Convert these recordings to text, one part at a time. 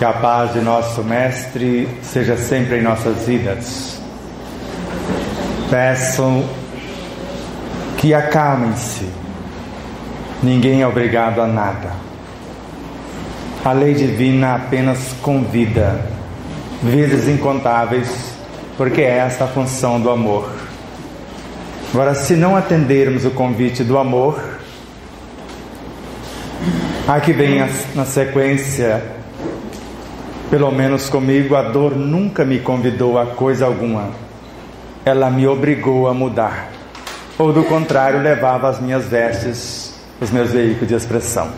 Que a paz de nosso Mestre seja sempre em nossas vidas. Peço que acalmem-se. Ninguém é obrigado a nada. A lei divina apenas convida, vezes incontáveis, porque é esta a função do amor. Agora, se não atendermos o convite do amor, aqui vem na sequência, pelo menos comigo, a dor nunca me convidou a coisa alguma. Ela me obrigou a mudar. Ou do contrário, levava as minhas vestes, os meus veículos de expressão.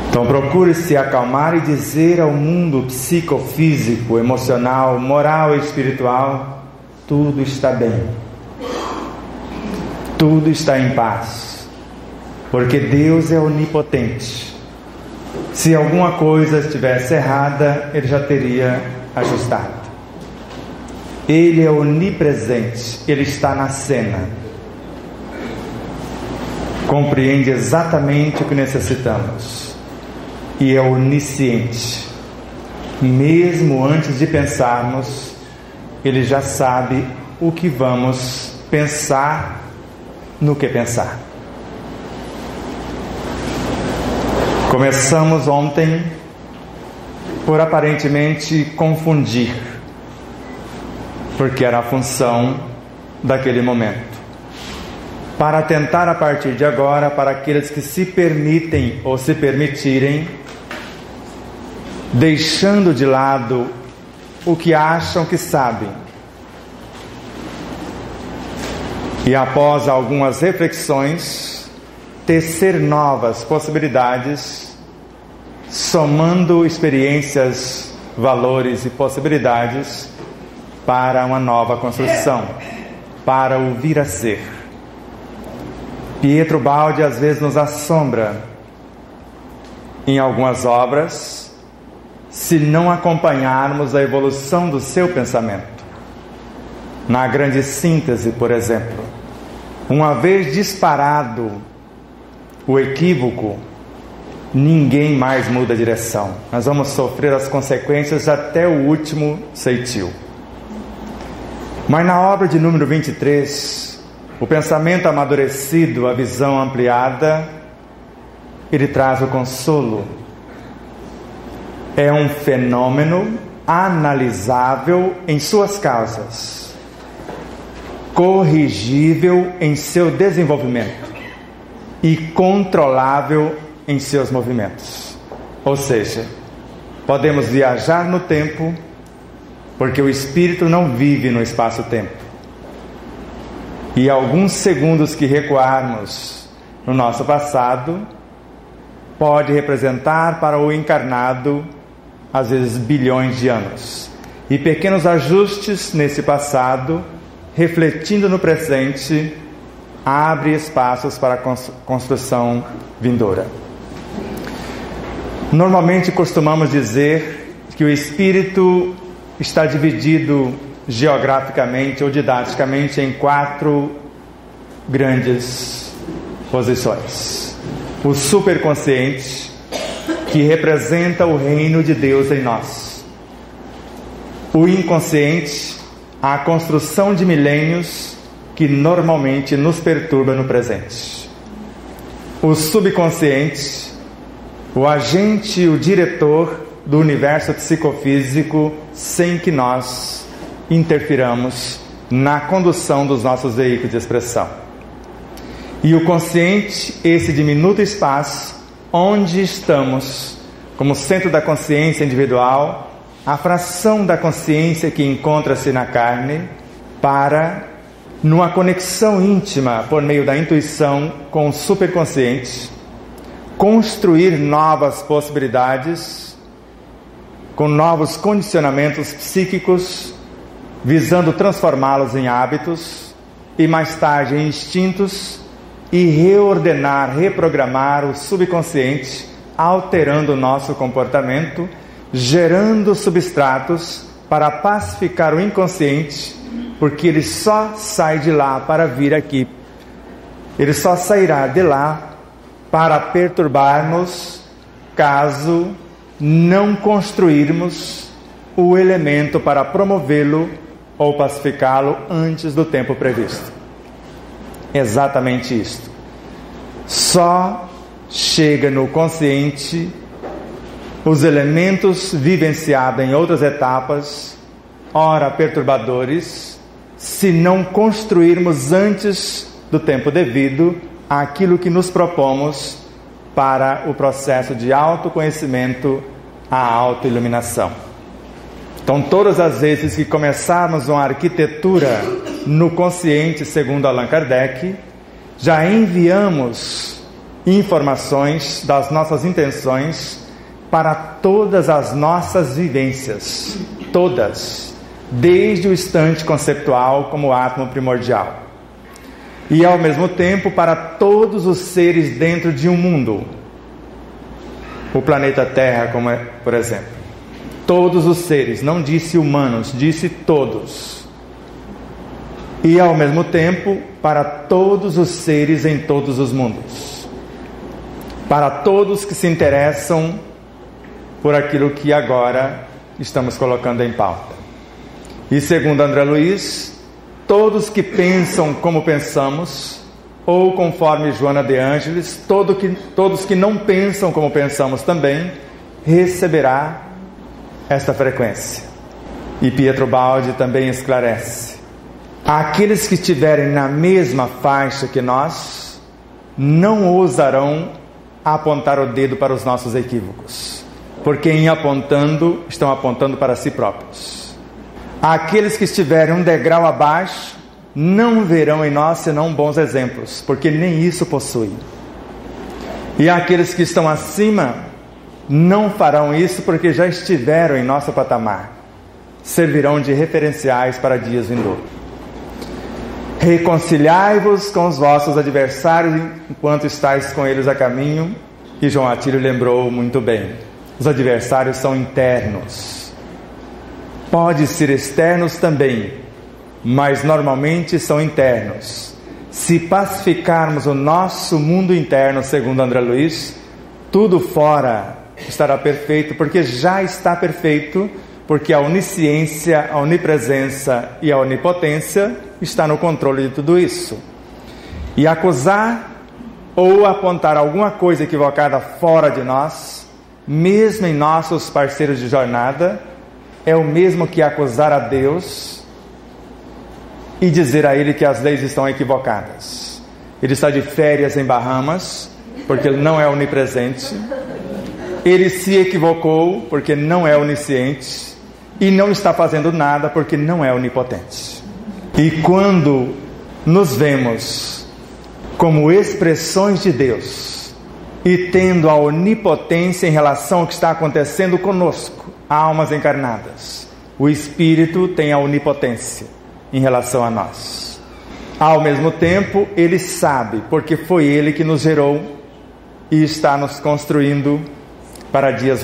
Então procure se acalmar e dizer ao mundo psicofísico, emocional, moral e espiritual: tudo está bem. Tudo está em paz. Porque Deus é onipotente. Se alguma coisa estivesse errada, Ele já teria ajustado. Ele é onipresente, Ele está na cena. Compreende exatamente o que necessitamos. E é onisciente. Mesmo antes de pensarmos, Ele já sabe o que vamos pensar no que pensar. Começamos ontem por aparentemente confundir, porque era a função daquele momento. Para tentar a partir de agora, para aqueles que se permitem ou se permitirem, deixando de lado o que acham que sabem, e após algumas reflexões, tecer novas possibilidades, somando experiências, valores e possibilidades para uma nova construção, para o vir a ser. Pietro Baldi às vezes nos assombra em algumas obras, se não acompanharmos a evolução do seu pensamento. Na grande síntese, por exemplo, uma vez disparado o equívoco, ninguém mais muda a direção. Nós vamos sofrer as consequências até o último ceitil. Mas na obra de número 23, o pensamento amadurecido, a visão ampliada, ele traz o consolo. É um fenômeno analisável em suas causas, corrigível em seu desenvolvimento e controlável em seus movimentos. Ou seja, podemos viajar no tempo, porque o espírito não vive no espaço-tempo. E alguns segundos que recuarmos no nosso passado pode representar para o encarnado às vezes bilhões de anos. E pequenos ajustes nesse passado, refletindo no presente, abre espaços para a construção vindoura. Normalmente costumamos dizer que o espírito está dividido geograficamente ou didaticamente em 4 grandes posições. O superconsciente, que representa o reino de Deus em nós. O inconsciente, a construção de milênios que normalmente nos perturba no presente. O subconsciente, o agente, o diretor do universo psicofísico, sem que nós interfiramos na condução dos nossos veículos de expressão. E o consciente, esse diminuto espaço onde estamos como centro da consciência individual, a fração da consciência que encontra-se na carne, para, numa conexão íntima por meio da intuição com o superconsciente, construir novas possibilidades, com novos condicionamentos psíquicos, visando transformá-los em hábitos e mais tarde em instintos, e reordenar, reprogramar o subconsciente, alterando o nosso comportamento, gerando substratos para pacificar o inconsciente, porque ele só sai de lá para vir aqui. Ele só sairá de lá para perturbar-nos caso não construirmos o elemento para promovê-lo ou pacificá-lo antes do tempo previsto. Exatamente isto. Só chega no consciente os elementos vivenciados em outras etapas, ora perturbadores, se não construirmos antes do tempo devido aquilo que nos propomos para o processo de autoconhecimento, a autoiluminação. Então, todas as vezes que começarmos uma arquitetura no consciente, segundo Allan Kardec, já enviamos informações das nossas intenções para todas as nossas vivências, todas, desde o instante conceptual como átomo primordial. E ao mesmo tempo para todos os seres dentro de um mundo. O planeta Terra, como é, por exemplo. Todos os seres, não disse humanos, disse todos. E ao mesmo tempo para todos os seres em todos os mundos. Para todos que se interessam por aquilo que agora estamos colocando em pauta. E segundo André Luiz, todos que pensam como pensamos, ou conforme Joana de Ângeles, todos que não pensam como pensamos também, receberá esta frequência. E Pietro Baldi também esclarece: aqueles que estiverem na mesma faixa que nós, não ousarão apontar o dedo para os nossos equívocos, porque em apontando, estão apontando para si próprios. Aqueles que estiverem um degrau abaixo não verão em nós senão bons exemplos, porque nem isso possuem. E aqueles que estão acima não farão isso porque já estiveram em nosso patamar. Servirão de referenciais para dias vindouros. Reconciliai-vos com os vossos adversários enquanto estáis com eles a caminho. E João Atílio lembrou muito bem: os adversários são internos. Pode ser externos também, mas normalmente são internos. Se pacificarmos o nosso mundo interno, segundo André Luiz, tudo fora estará perfeito, porque já está perfeito, porque a onisciência, a onipresença e a onipotência está no controle de tudo isso. E acusar ou apontar alguma coisa equivocada fora de nós, mesmo em nossos parceiros de jornada, é o mesmo que acusar a Deus e dizer a Ele que as leis estão equivocadas. Ele está de férias em Bahamas, porque Ele não é onipresente. Ele se equivocou, porque não é onisciente. E não está fazendo nada, porque não é onipotente. E quando nos vemos como expressões de Deus, e tendo a onipotência em relação ao que está acontecendo conosco, almas encarnadas, o Espírito tem a onipotência em relação a nós. Ao mesmo tempo, Ele sabe, porque foi Ele que nos gerou e está nos construindo para dias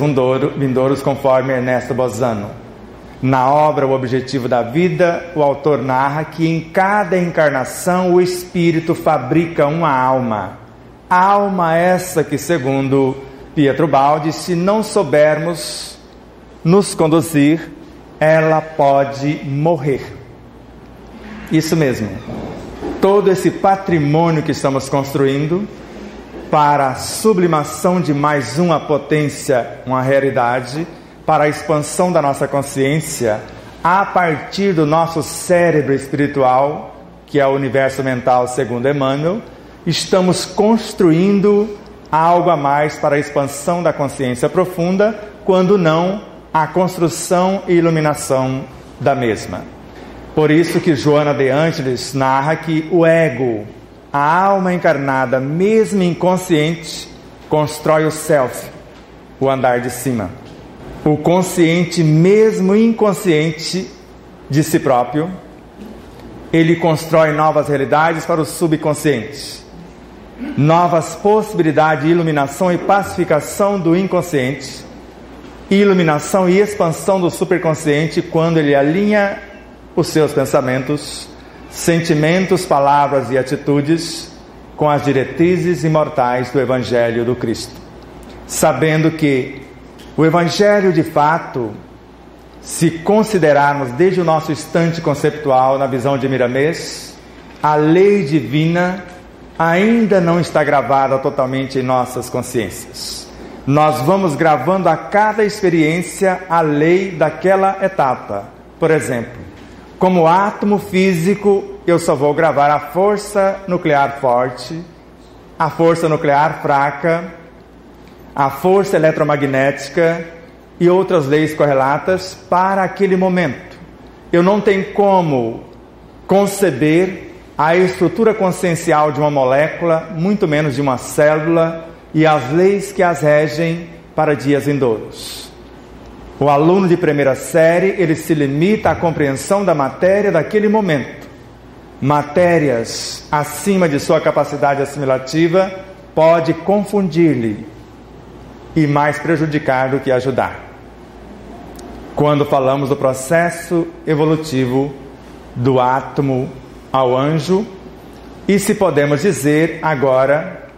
vindouros, conforme Ernesto Bozano. Na obra O Objetivo da Vida, o autor narra que em cada encarnação o Espírito fabrica uma alma. Alma essa que, segundo Pietro Baldi, se não soubermos nos conduzir, ela pode morrer. Isso mesmo. Todo esse patrimônio que estamos construindo para a sublimação de mais uma potência, uma realidade, para a expansão da nossa consciência, a partir do nosso cérebro espiritual, que é o universo mental segundo Emmanuel, estamos construindo algo a mais para a expansão da consciência profunda, quando não a construção e iluminação da mesma. Por isso que Joana de Ângeles narra que o ego, a alma encarnada, mesmo inconsciente, constrói o self, o andar de cima. O consciente, mesmo inconsciente de si próprio, ele constrói novas realidades para o subconsciente, novas possibilidades de iluminação e pacificação do inconsciente, iluminação e expansão do superconsciente, quando ele alinha os seus pensamentos, sentimentos, palavras e atitudes com as diretrizes imortais do Evangelho do Cristo, sabendo que O Evangelho, de fato, se considerarmos desde o nosso instante conceptual na visão de Miramês, a lei divina ainda não está gravada totalmente em nossas consciências. Nós vamos gravando a cada experiência a lei daquela etapa. Por exemplo, como átomo físico, eu só vou gravar a força nuclear forte, a força nuclear fraca, a força eletromagnética e outras leis correlatas para aquele momento. Eu não tenho como conceber a estrutura consciencial de uma molécula, muito menos de uma célula, e as leis que as regem para dias vindouros. O aluno de primeira série, ele se limita à compreensão da matéria daquele momento. Matérias acima de sua capacidade assimilativa pode confundir-lhe e mais prejudicar do que ajudar. Quando falamos do processo evolutivo do átomo ao anjo, e se podemos dizer agora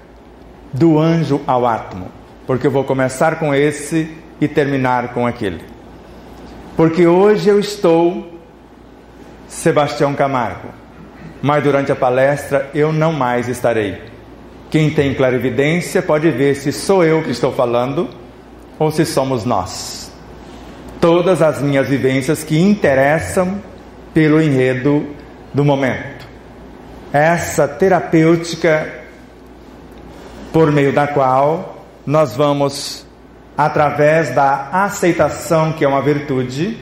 do anjo ao átomo, porque eu vou começar com esse e terminar com aquele. Porque hoje eu estou Sebastião Camargo, mas durante a palestra eu não mais estarei. Quem tem clarividência pode ver se sou eu que estou falando ou se somos nós. Todas as minhas vivências que interessam pelo enredo do momento. Essa terapêutica por meio da qual nós vamos, através da aceitação, que é uma virtude,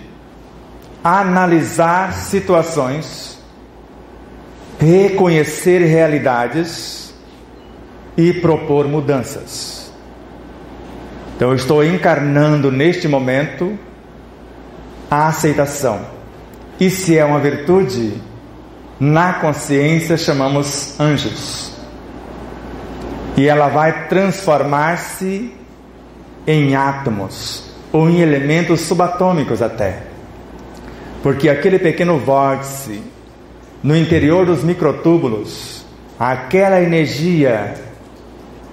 analisar situações, reconhecer realidades e propor mudanças. Então eu estou encarnando neste momento a aceitação. E se é uma virtude, na consciência chamamos anjos. E ela vai transformar-se em átomos, ou em elementos subatômicos até. Porque aquele pequeno vórtice no interior dos microtúbulos, aquela energia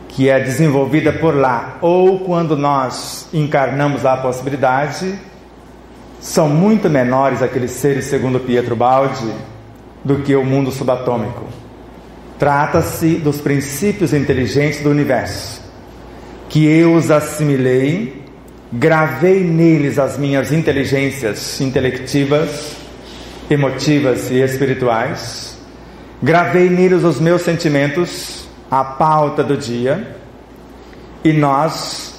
que é desenvolvida por lá, ou quando nós encarnamos a possibilidade, são muito menores aqueles seres, segundo Pietro Baldi, do que o mundo subatômico. Trata-se dos princípios inteligentes do universo, que eu os assimilei, gravei neles as minhas inteligências intelectivas, emotivas e espirituais, gravei neles os meus sentimentos, a pauta do dia, e nós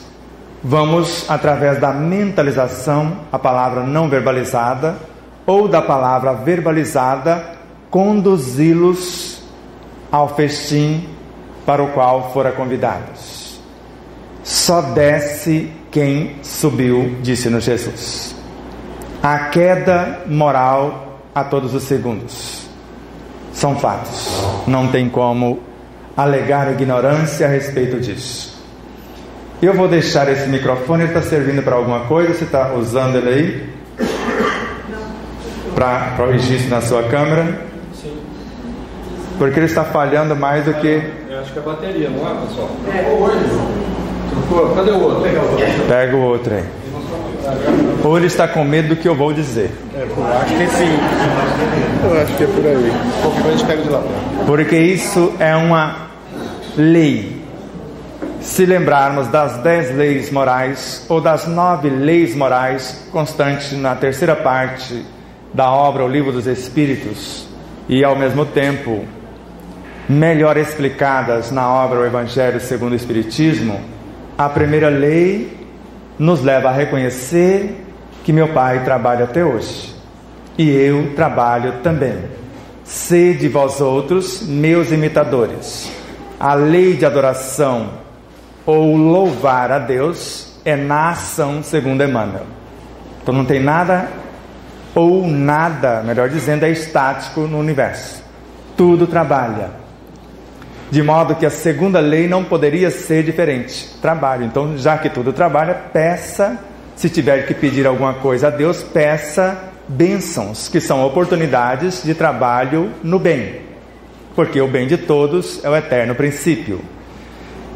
vamos, através da mentalização, a palavra não verbalizada, ou da palavra verbalizada, conduzi-los ao festim para o qual fora convidados. Só desce quem subiu, disse-nos Jesus. A queda moral a todos os segundos. São fatos. Não tem como alegar ignorância a respeito disso. Eu vou deixar esse microfone, ele está servindo para alguma coisa? Você está usando ele aí? Para o registro na sua câmera? Sim. Porque ele está falhando mais do que... Eu acho que é a bateria, não é, pessoal? Trocou? Cadê o outro? Pega o outro aí. Ou ele está com medo do que eu vou dizer. Eu acho que sim. Eu acho que é por aí. Qualquer coisa a gente pega de lá. Porque isso é uma lei. Se lembrarmos das 10 leis morais, ou das 9 leis morais constantes na terceira parte da obra O Livro dos Espíritos, e ao mesmo tempo melhor explicadas na obra O Evangelho segundo o Espiritismo, a primeira lei nos leva a reconhecer que meu Pai trabalha até hoje, e eu trabalho também. Sede vós outros meus imitadores. A lei de adoração ou louvar a Deus é na ação, segundo Emmanuel. Então não tem nada, ou nada, melhor dizendo, é estático no universo. Tudo trabalha. De modo que a segunda lei não poderia ser diferente. Trabalho. Então, já que tudo trabalha, peça, se tiver que pedir alguma coisa a Deus, peça bênçãos, que são oportunidades de trabalho no bem. Porque o bem de todos é o eterno princípio.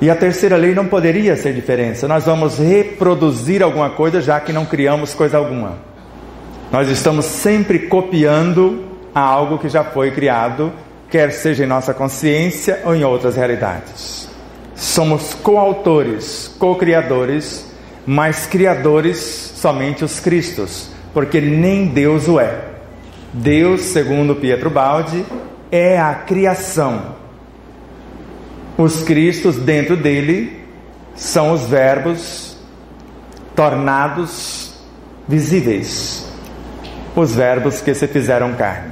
E a terceira lei não poderia ser diferença. Nós vamos reproduzir alguma coisa, já que não criamos coisa alguma. Nós estamos sempre copiando algo que já foi criado, quer seja em nossa consciência ou em outras realidades. Somos coautores, co-criadores, mas criadores somente os Cristos, porque nem Deus o é. Deus, segundo Pietro Baldi, é a criação. Os Cristos dentro dele são os verbos tornados visíveis, os verbos que se fizeram carne.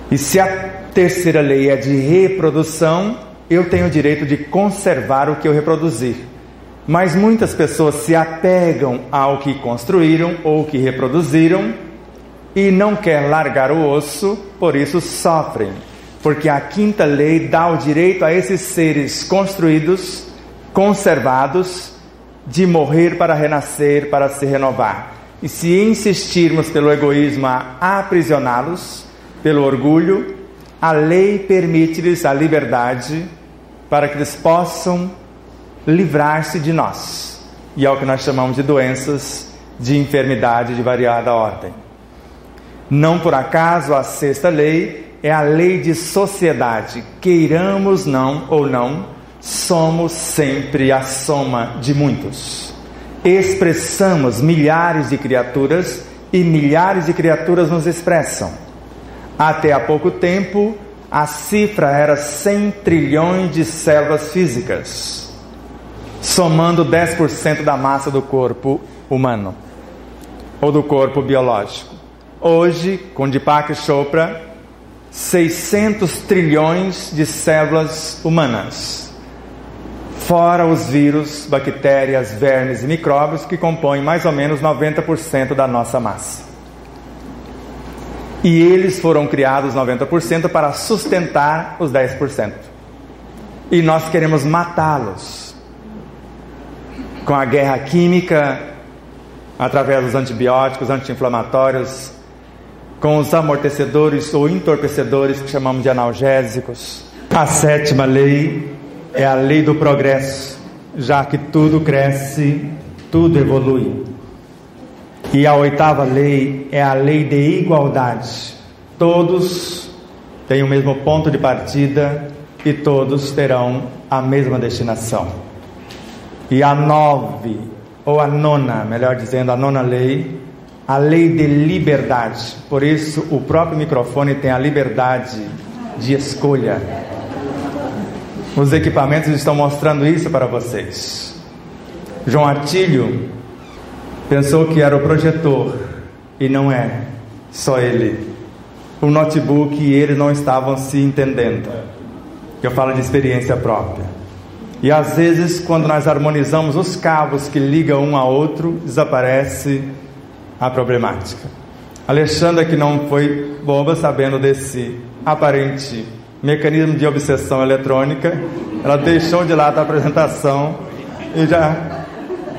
E se a terceira lei é de reprodução, eu tenho o direito de conservar o que eu reproduzir. Mas muitas pessoas se apegam ao que construíram ou que reproduziram e não quer largar o osso, por isso sofrem. Porque a quinta lei dá o direito a esses seres construídos, conservados, de morrer para renascer, para se renovar. E se insistirmos pelo egoísmo a aprisioná-los, pelo orgulho, a lei permite-lhes a liberdade para que eles possam livrar-se de nós. E é o que nós chamamos de doenças, de enfermidade de variada ordem. Não por acaso a sexta lei é a lei de sociedade. Queiramos não ou não, somos sempre a soma de muitos. Expressamos milhares de criaturas e milhares de criaturas nos expressam. Até há pouco tempo, a cifra era 100 trilhões de células físicas, somando 10% da massa do corpo humano, ou do corpo biológico. Hoje, com Deepak Chopra, 600 trilhões de células humanas, fora os vírus, bactérias, vermes e micróbios que compõem mais ou menos 90% da nossa massa. E eles foram criados 90% para sustentar os 10%. E nós queremos matá-los com a guerra química, através dos antibióticos, anti-inflamatórios, com os amortecedores ou entorpecedores que chamamos de analgésicos. A sétima lei é a lei do progresso, já que tudo cresce, tudo evolui. E a oitava lei é a lei de igualdade. Todos têm o mesmo ponto de partida e todos terão a mesma destinação. E a nove, ou a nona, melhor dizendo, a nona lei, a lei de liberdade. Por isso o próprio microfone tem a liberdade de escolha. Os equipamentos estão mostrando isso para vocês. João Atílio pensou que era o projetor, e não é só ele. O notebook e ele não estavam se entendendo. Eu falo de experiência própria. E às vezes, quando nós harmonizamos os cabos que ligam um ao outro, desaparece a problemática. Alexandra, que não foi boba sabendo desse aparente mecanismo de obsessão eletrônica, ela deixou de lado a apresentação e já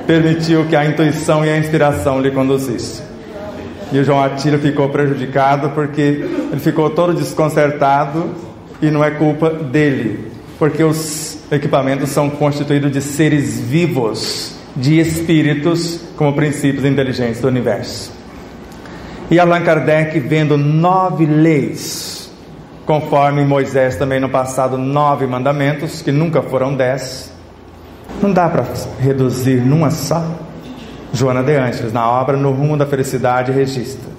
permitiu que a intuição e a inspiração lhe conduzissem. E o João Atílio ficou prejudicado porque ele ficou todo desconcertado, e não é culpa dele, porque os equipamentos são constituídos de seres vivos, de espíritos, como princípios inteligentes do universo. E Allan Kardec, vendo 9 leis, conforme Moisés também no passado 9 mandamentos, que nunca foram 10, não dá para reduzir numa só. Joana de Ângeles, na obra No Rumo da Felicidade, registra.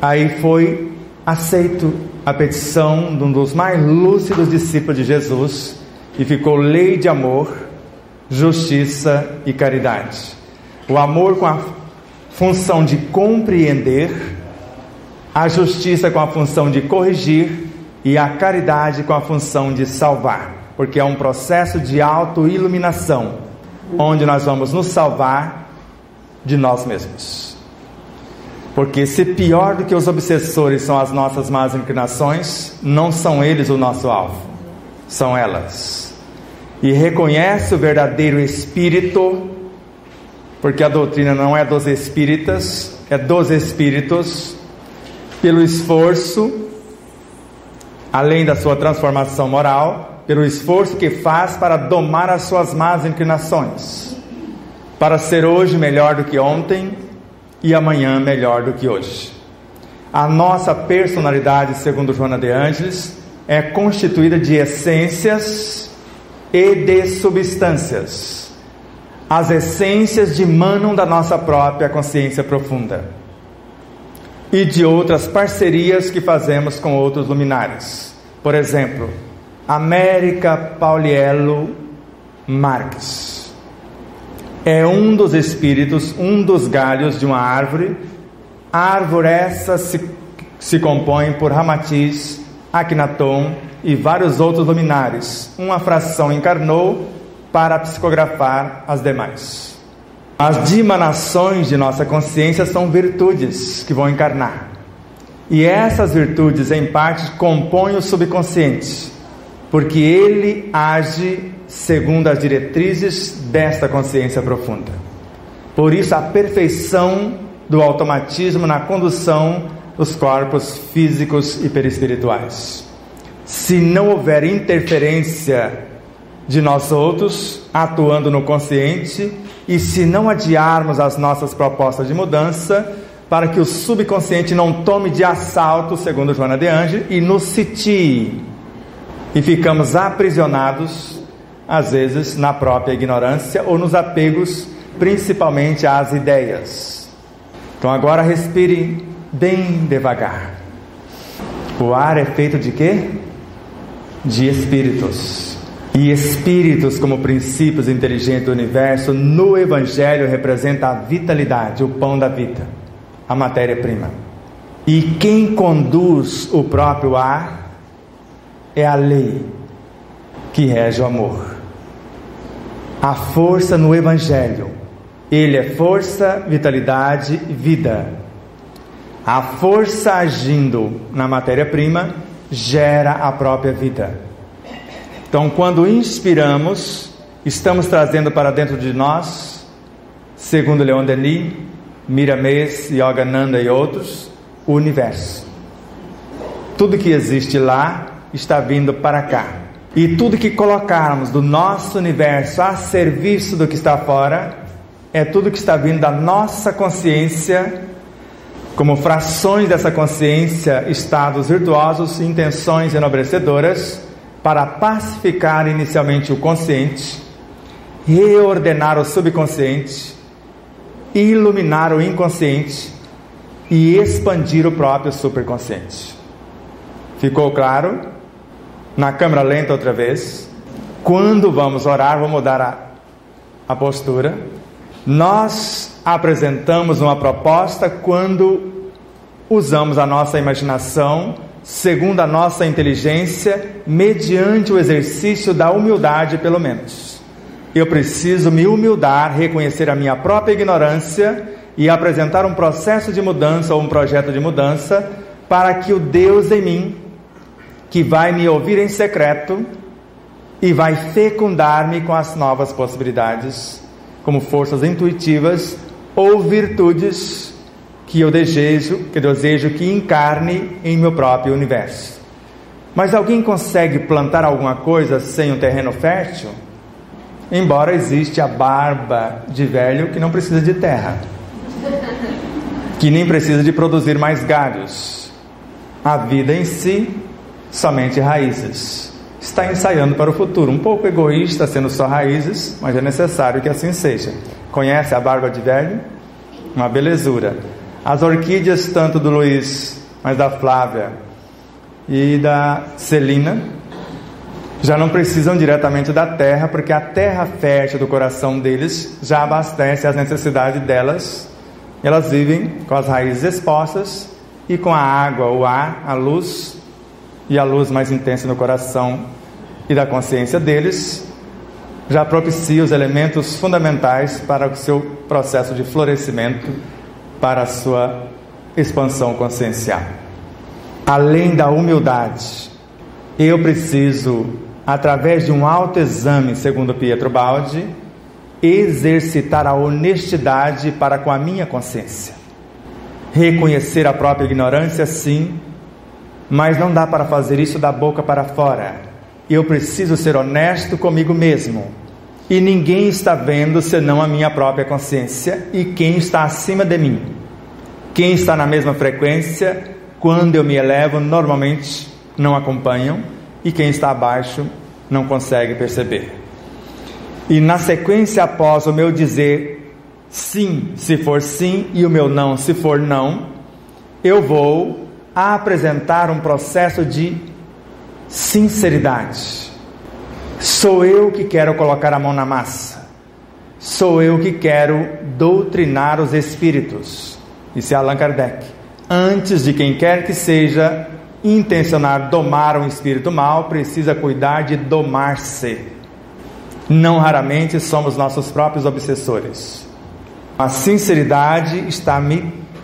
Aí foi aceito a petição de um dos mais lúcidos discípulos de Jesus, e ficou lei de amor, justiça e caridade. O amor com a função de compreender, a justiça com a função de corrigir e a caridade com a função de salvar, porque é um processo de autoiluminação, onde nós vamos nos salvar de nós mesmos. Porque se pior do que os obsessores são as nossas más inclinações, não são eles o nosso alvo, são elas. E reconhece o verdadeiro espírito, porque a doutrina não é dos espíritas, é dos espíritos, pelo esforço, além da sua transformação moral, pelo esforço que faz para domar as suas más inclinações, para ser hoje melhor do que ontem e amanhã melhor do que hoje. A nossa personalidade, segundo Joana de Ângeles, é constituída de essências e de substâncias. As essências dimanam da nossa própria consciência profunda e de outras parcerias que fazemos com outros luminares. Por exemplo, América Pauliello Marques é um dos espíritos, um dos galhos de uma árvore. A árvore essa se compõe por Ramatiz, Akhenaton e vários outros luminares. Uma fração encarnou para psicografar as demais. As dimanações de nossa consciência são virtudes que vão encarnar. E essas virtudes, em parte, compõem o subconsciente, porque ele age segundo as diretrizes desta consciência profunda. Por isso, a perfeição do automatismo na condução dos corpos físicos e perispirituais. Se não houver interferência de nós outros atuando no consciente, e se não adiarmos as nossas propostas de mudança, para que o subconsciente não tome de assalto, segundo Joana de Ângeles, e nos sitie, e ficamos aprisionados, às vezes, na própria ignorância ou nos apegos, principalmente às ideias. Então agora respire bem devagar. O ar é feito de quê? De espíritos. E espíritos, como princípios inteligentes do universo, no Evangelho representa a vitalidade, o pão da vida, a matéria-prima. E quem conduz o próprio ar é a lei que rege o amor. A força no Evangelho, ele é força, vitalidade, vida. A força agindo na matéria-prima gera a própria vida. Então, quando inspiramos, estamos trazendo para dentro de nós, segundo Leon Denis, Miramês, Yogananda e outros, o universo. Tudo que existe lá está vindo para cá. E tudo que colocarmos do nosso universo a serviço do que está fora, é tudo que está vindo da nossa consciência, como frações dessa consciência, estados virtuosos, intenções enobrecedoras, para pacificar inicialmente o consciente, reordenar o subconsciente, iluminar o inconsciente e expandir o próprio superconsciente. Ficou claro? Na câmera lenta outra vez. Quando vamos orar, vou mudar a postura. Nós apresentamos uma proposta quando usamos a nossa imaginação, segundo a nossa inteligência, mediante o exercício da humildade, pelo menos. Eu preciso me humildar, reconhecer a minha própria ignorância e apresentar um processo de mudança ou um projeto de mudança, para que o Deus em mim, que vai me ouvir em secreto e vai fecundar-me com as novas possibilidades, como forças intuitivas ou virtudes que eu desejo que encarne em meu próprio universo. Mas alguém consegue plantar alguma coisa sem um terreno fértil? Embora existe a barba de velho que não precisa de terra, que nem precisa de produzir mais galhos. A vida em si, somente raízes. Está ensaiando para o futuro, um pouco egoísta, sendo só raízes, mas é necessário que assim seja. Conhece a barba de velho? Uma belezura. As orquídeas, tanto do Luiz, mas da Flávia e da Celina, já não precisam diretamente da terra, porque a terra fértil do coração deles já abastece as necessidades delas. Elas vivem com as raízes expostas e com a água, o ar, a luz, e a luz mais intensa no coração e da consciência deles, já propicia os elementos fundamentais para o seu processo de florescimento, para a sua expansão consciencial. Além da humildade, eu preciso, através de um autoexame, segundo Pietro Baldi, exercitar a honestidade para com a minha consciência. Reconhecer a própria ignorância, sim, mas não dá para fazer isso da boca para fora. eu preciso ser honesto comigo mesmo. E ninguém está vendo senão a minha própria consciência e quem está acima de mim. Quem está na mesma frequência, quando eu me elevo, normalmente não acompanham, e quem está abaixo não consegue perceber. E na sequência, após o meu dizer sim, se for sim, e o meu não, se for não, eu vou apresentar um processo de sinceridade. Sou eu que quero colocar a mão na massa. Sou eu que quero doutrinar os espíritos. Isso é Allan Kardec. Antes de quem quer que seja intencionar domar um espírito mal, precisa cuidar de domar-se. Não raramente somos nossos próprios obsessores. A sinceridade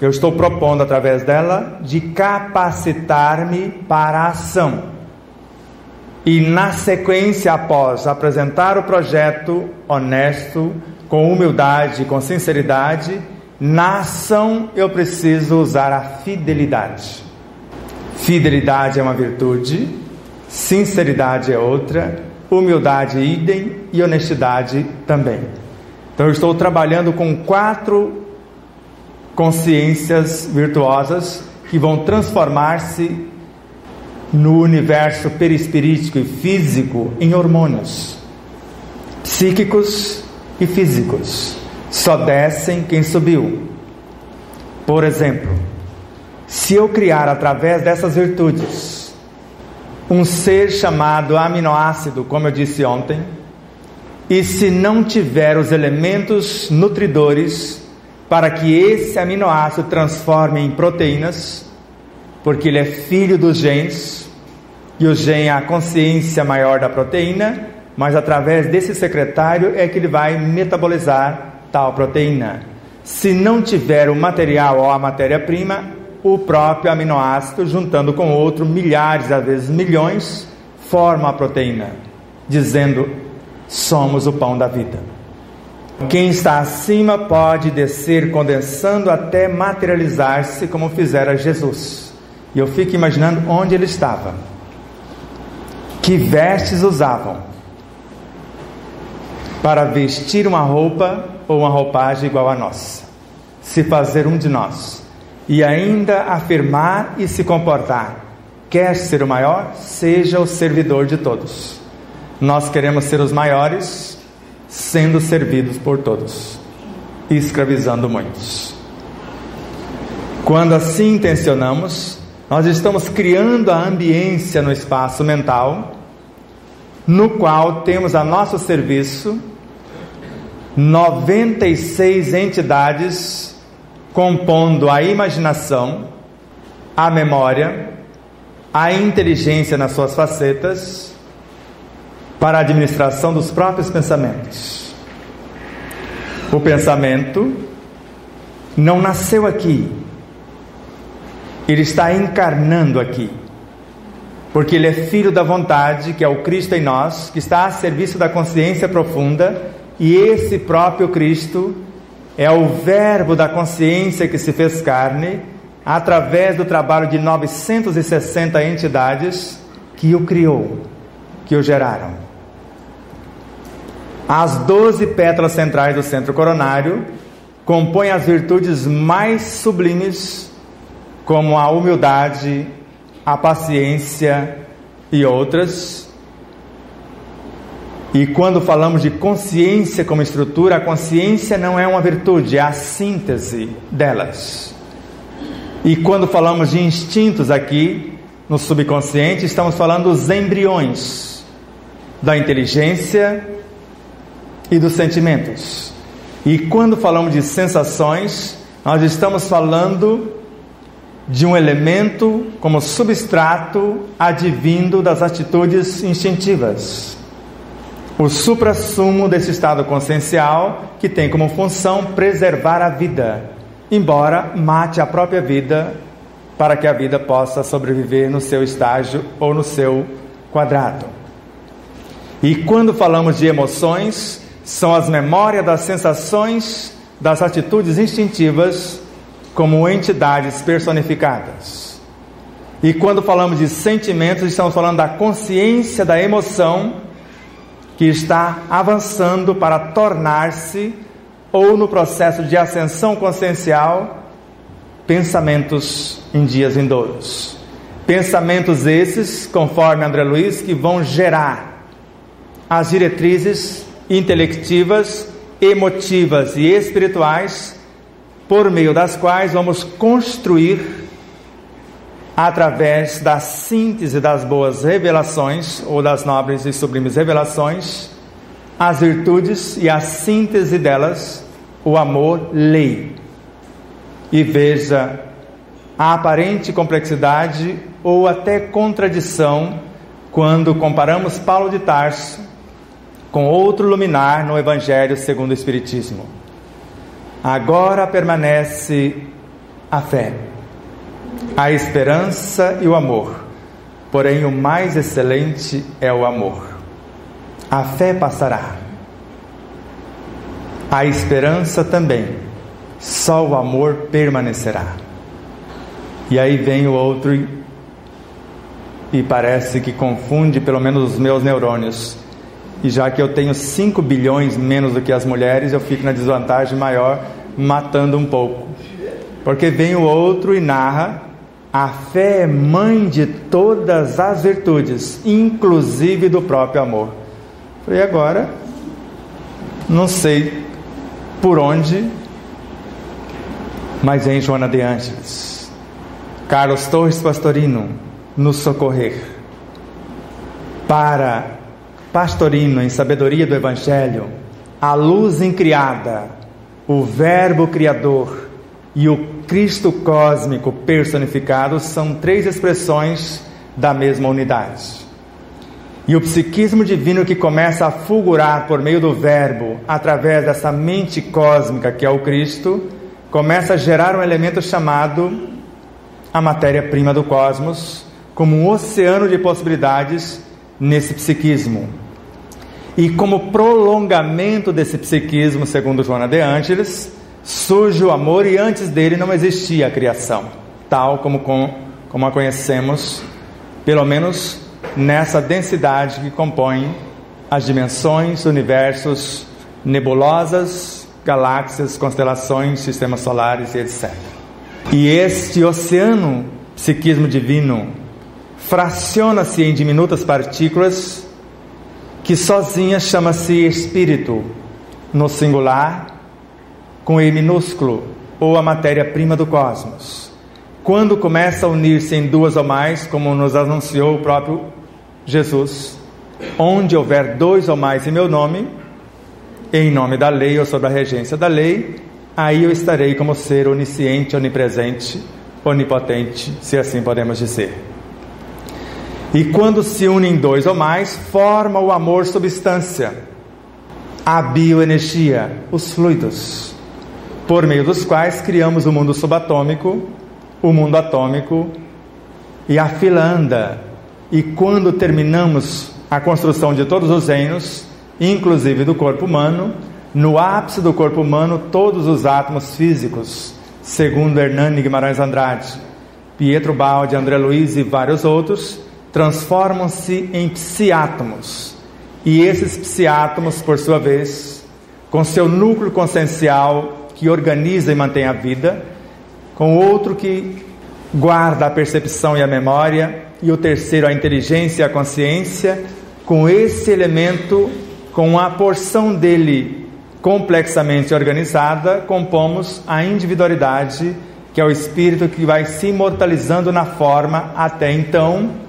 eu estou propondo através dela de capacitar-me para a ação. E na sequência, após apresentar o projeto honesto, com humildade, com sinceridade, na ação eu preciso usar a fidelidade. Fidelidade é uma virtude, sinceridade é outra, humildade idem e honestidade também. Então eu estou trabalhando com 4 consciências virtuosas que vão transformar-se no universo perispirítico e físico em hormônios psíquicos e físicos. Só descem quem subiu. Por exemplo, se eu criar através dessas virtudes um ser chamado aminoácido, como eu disse ontem, e se não tiver os elementos nutridores para que esse aminoácido transforme em proteínas, porque ele é filho dos genes, e o gene é a consciência maior da proteína, mas através desse secretário é que ele vai metabolizar tal proteína. Se não tiver o material ou a matéria-prima, o próprio aminoácido, juntando com outro, milhares, às vezes milhões, forma a proteína, dizendo: somos o pão da vida. Quem está acima pode descer condensando até materializar-se, como fizera Jesus. E eu fico imaginando onde ele estava, que vestes usavam para vestir uma roupa ou uma roupagem igual a nossa, se fazer um de nós, e ainda afirmar e se comportar: quer ser o maior? Seja o servidor de todos. Nós queremos ser os maiores, sendo servidos por todos, escravizando muitos. Quando assim intencionamos, nós estamos criando a ambiência no espaço mental, no qual temos a nosso serviço 96 entidades compondo a imaginação, a memória, a inteligência nas suas facetas, para a administração dos próprios pensamentos. O pensamento não nasceu aqui, ele está encarnando aqui, porque ele é filho da vontade, que é o Cristo em nós, que está a serviço da consciência profunda, e esse próprio Cristo é o verbo da consciência que se fez carne, através do trabalho de 960 entidades que o criou, que o geraram. As 12 pétalas centrais do centro coronário compõem as virtudes mais sublimes, como a humildade, a paciência e outras. E quando falamos de consciência como estrutura, a consciência não é uma virtude, é a síntese delas. E quando falamos de instintos aqui, no subconsciente, estamos falando dos embriões da inteligência e dos sentimentos. E quando falamos de sensações, nós estamos falando de um elemento como substrato advindo das atitudes instintivas, o suprassumo desse estado consciencial, que tem como função preservar a vida, embora mate a própria vida, para que a vida possa sobreviver no seu estágio ou no seu quadrado. E quando falamos de emoções, são as memórias das sensações, das atitudes instintivas, como entidades personificadas. E quando falamos de sentimentos, estamos falando da consciência, da emoção que está avançando para tornar-se, ou no processo de ascensão consciencial, pensamentos em dias vindouros. Pensamentos esses, conforme André Luiz, que vão gerar as diretrizes intelectivas, emotivas e espirituais, por meio das quais vamos construir, através da síntese das boas revelações, ou das nobres e sublimes revelações, as virtudes e a síntese delas, o amor-lei. E veja a aparente complexidade ou até contradição quando comparamos Paulo de Tarso com outro luminar no Evangelho segundo o Espiritismo. Agora permanece a fé, a esperança e o amor, porém o mais excelente é o amor. A fé passará, a esperança também, só o amor permanecerá. E aí vem o outro e parece que confunde pelo menos os meus neurônios. E já que eu tenho 5 bilhões menos do que as mulheres, eu fico na desvantagem maior, matando um pouco. Porque vem o outro e narra: a fé é mãe de todas as virtudes, inclusive do próprio amor. E agora, não sei por onde, mas vem Joana de Ângeles, Carlos Torres Pastorino, nos socorrer. Para Pastorino, em Sabedoria do Evangelho, a luz incriada, o Verbo Criador e o Cristo cósmico personificado são 3 expressões da mesma unidade. E o psiquismo divino que começa a fulgurar por meio do Verbo, através dessa mente cósmica que é o Cristo, começa a gerar um elemento chamado a matéria-prima do cosmos, como um oceano de possibilidades nesse psiquismo. E como prolongamento desse psiquismo, segundo Joana de Ângeles, surge o amor, e antes dele não existia a criação, tal como a conhecemos, pelo menos nessa densidade que compõe as dimensões, universos, nebulosas, galáxias, constelações, sistemas solares e etc. E este oceano psiquismo divino fraciona-se em diminutas partículas que sozinha chama-se espírito, no singular, com E minúsculo, ou a matéria-prima do cosmos. Quando começa a unir-se em 2 ou mais, como nos anunciou o próprio Jesus: onde houver 2 ou mais em meu nome, em nome da lei ou sob a regência da lei, aí eu estarei como ser onisciente, onipresente, onipotente, se assim podemos dizer. E quando se unem 2 ou mais, forma o amor substância, a bioenergia, os fluidos, por meio dos quais criamos o mundo subatômico, o mundo atômico, e a fila anda. E quando terminamos a construção de todos os reinos, inclusive do corpo humano, no ápice do corpo humano, todos os átomos físicos, segundo Hernani Guimarães Andrade, Pietro Baldi, André Luiz e vários outros, transformam-se em psiátomos. E esses psiátomos, por sua vez, com seu núcleo consciencial que organiza e mantém a vida, com outro que guarda a percepção e a memória, e o terceiro a inteligência e a consciência, com esse elemento, com a porção dele complexamente organizada, compomos a individualidade, que é o espírito que vai se imortalizando na forma. Até então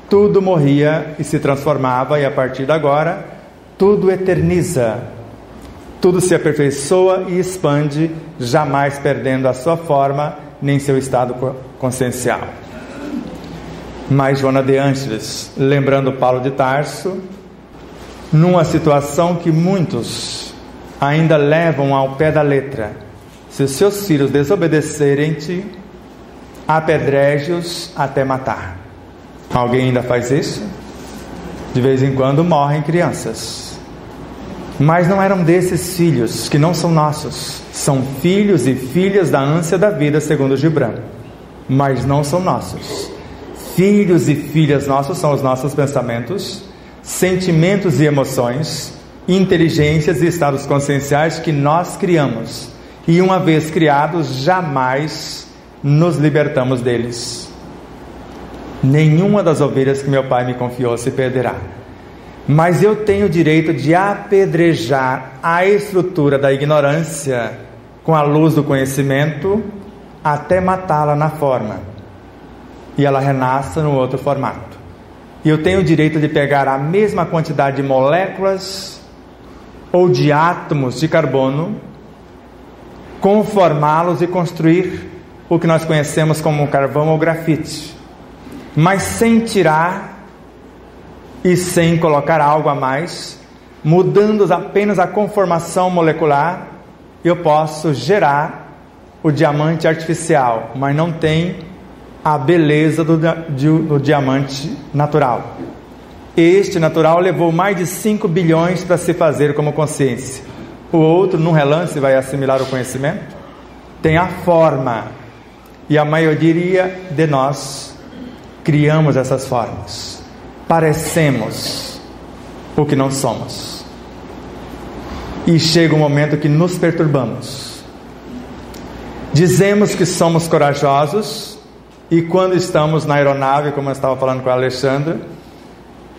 tudo morria e se transformava, e a partir de agora tudo eterniza, tudo se aperfeiçoa e expande, jamais perdendo a sua forma nem seu estado consciencial. Mas Joana de Ângeles, lembrando Paulo de Tarso, numa situação que muitos ainda levam ao pé da letra: se os seus filhos desobedecerem-te, apedreje-os até matar. Alguém ainda faz isso? De vez em quando morrem crianças, mas não eram desses filhos, que não são nossos. São filhos e filhas da ânsia da vida, segundo Gibran, mas não são nossos. Filhos e filhas nossos são os nossos pensamentos, sentimentos e emoções, inteligências e estados conscienciais que nós criamos. E uma vez criados, jamais nos libertamos deles. Nenhuma das ovelhas que meu Pai me confiou se perderá. Mas eu tenho o direito de apedrejar a estrutura da ignorância com a luz do conhecimento até matá-la na forma, e ela renasça no outro formato. E eu tenho o direito de pegar a mesma quantidade de moléculas ou de átomos de carbono, conformá-los e construir o que nós conhecemos como carvão ou grafite, mas sem tirar e sem colocar algo a mais, mudando apenas a conformação molecular, eu posso gerar o diamante artificial, mas não tem a beleza do diamante natural. Este natural levou mais de 5 bilhões para se fazer como consciência. O outro, num relance, vai assimilar o conhecimento. Tem a forma, e a maioria de nós criamos essas formas. Parecemos o que não somos. E chega um momento que nos perturbamos. Dizemos que somos corajosos, e quando estamos na aeronave, como eu estava falando com a Alexandra,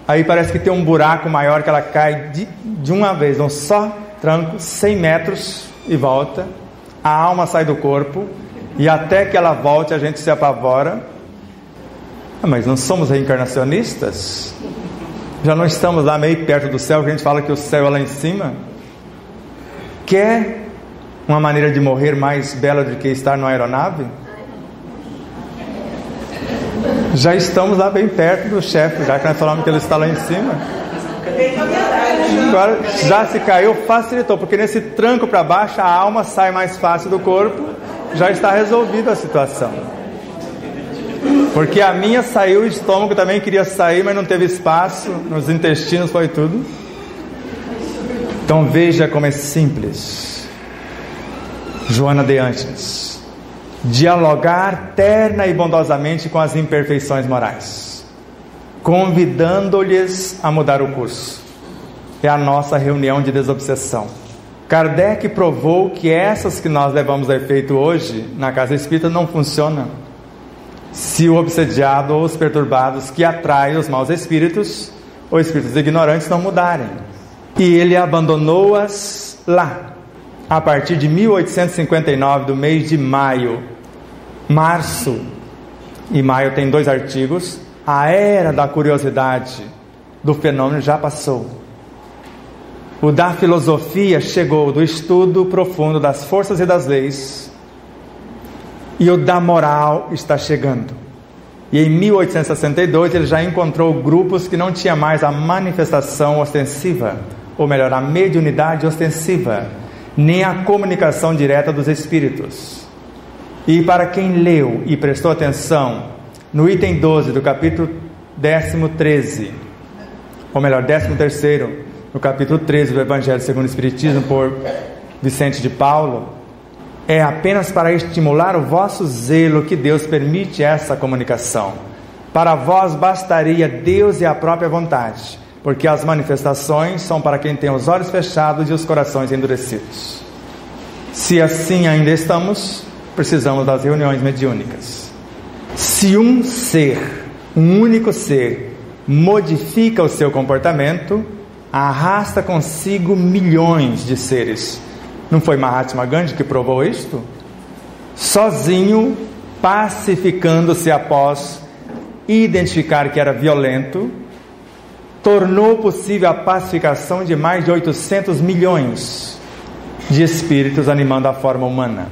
aí parece que tem um buraco maior que ela cai de uma vez, um só tranco, 100 metros e volta. A alma sai do corpo e até que ela volte a gente se apavora. Mas não somos reencarnacionistas? Já não estamos lá meio perto do céu, que a gente fala que o céu é lá em cima? Quer uma maneira de morrer mais bela do que estar numa aeronave? Já estamos lá bem perto do chefe, já que nós falamos que ele está lá em cima. Agora, já se caiu, facilitou, porque nesse tranco para baixo a alma sai mais fácil do corpo, já está resolvida a situação. Porque a minha saiu, o estômago também queria sair, mas não teve espaço, nos intestinos foi tudo. Então veja como é simples. Joana de Ângeles: dialogar terna e bondosamente com as imperfeições morais, convidando-lhes a mudar o curso. É a nossa reunião de desobsessão. Kardec provou que essas que nós levamos a efeito hoje na casa espírita não funcionam se o obsediado ou os perturbados que atraem os maus espíritos ou espíritos ignorantes não mudarem. E ele abandonou-as lá. A partir de 1859, do mês de maio, março e maio tem 2 artigos, a era da curiosidade do fenômeno já passou. O da filosofia chegou, do estudo profundo das forças e das leis, e o da moral está chegando. E em 1862 ele já encontrou grupos que não tinham mais a manifestação ostensiva, ou melhor, a mediunidade ostensiva, nem a comunicação direta dos espíritos. E para quem leu e prestou atenção no item 12 do capítulo 13, ou melhor, 13º, no capítulo 13 do Evangelho segundo o Espiritismo, por Vicente de Paulo, é apenas para estimular o vosso zelo que Deus permite essa comunicação. Para vós bastaria Deus e a própria vontade, porque as manifestações são para quem tem os olhos fechados e os corações endurecidos. Se assim ainda estamos, precisamos das reuniões mediúnicas. Se um ser, um único ser, modifica o seu comportamento, arrasta consigo milhões de seres. Não foi Mahatma Gandhi que provou isto? Sozinho, pacificando-se após identificar que era violento, tornou possível a pacificação de mais de 800 milhões de espíritos animando a forma humana.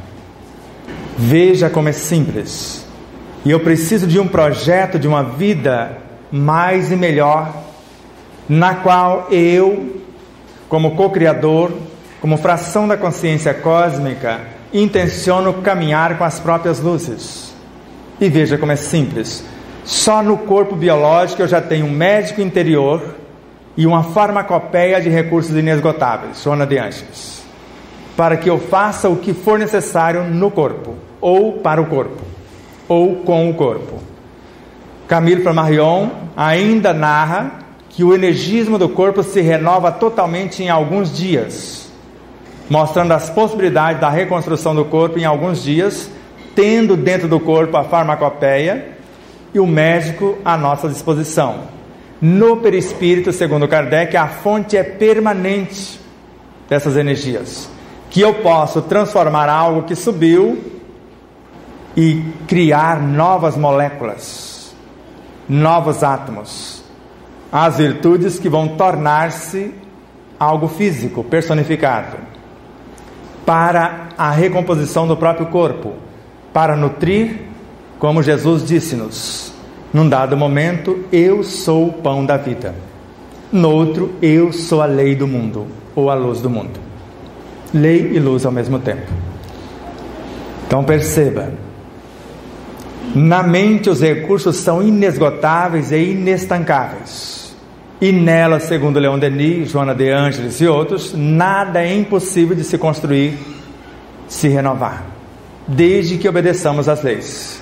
Veja como é simples. E eu preciso de um projeto, de uma vida mais e melhor, na qual eu, como co-criador, como fração da consciência cósmica, intenciono caminhar com as próprias luzes. E veja como é simples. Só no corpo biológico eu já tenho um médico interior e uma farmacopeia de recursos inesgotáveis, Joana de Ângeles, para que eu faça o que for necessário no corpo, ou para o corpo, ou com o corpo. Camille Flammarion ainda narra que o energismo do corpo se renova totalmente em alguns dias, mostrando as possibilidades da reconstrução do corpo em alguns dias, tendo dentro do corpo a farmacopeia e o médico à nossa disposição. No perispírito, segundo Kardec, a fonte é permanente dessas energias, que eu posso transformar algo que subiu e criar novas moléculas, novos átomos, as virtudes que vão tornar-se algo físico, personificado, para a recomposição do próprio corpo, para nutrir, como Jesus disse-nos, num dado momento, eu sou o pão da vida, no outro, eu sou a lei do mundo, ou a luz do mundo. Lei e luz ao mesmo tempo. Então perceba, na mente os recursos são inesgotáveis e inestancáveis, e nela, segundo Leon Denis, Joana de Ângeles e outros, nada é impossível de se construir, se renovar, desde que obedeçamos às leis.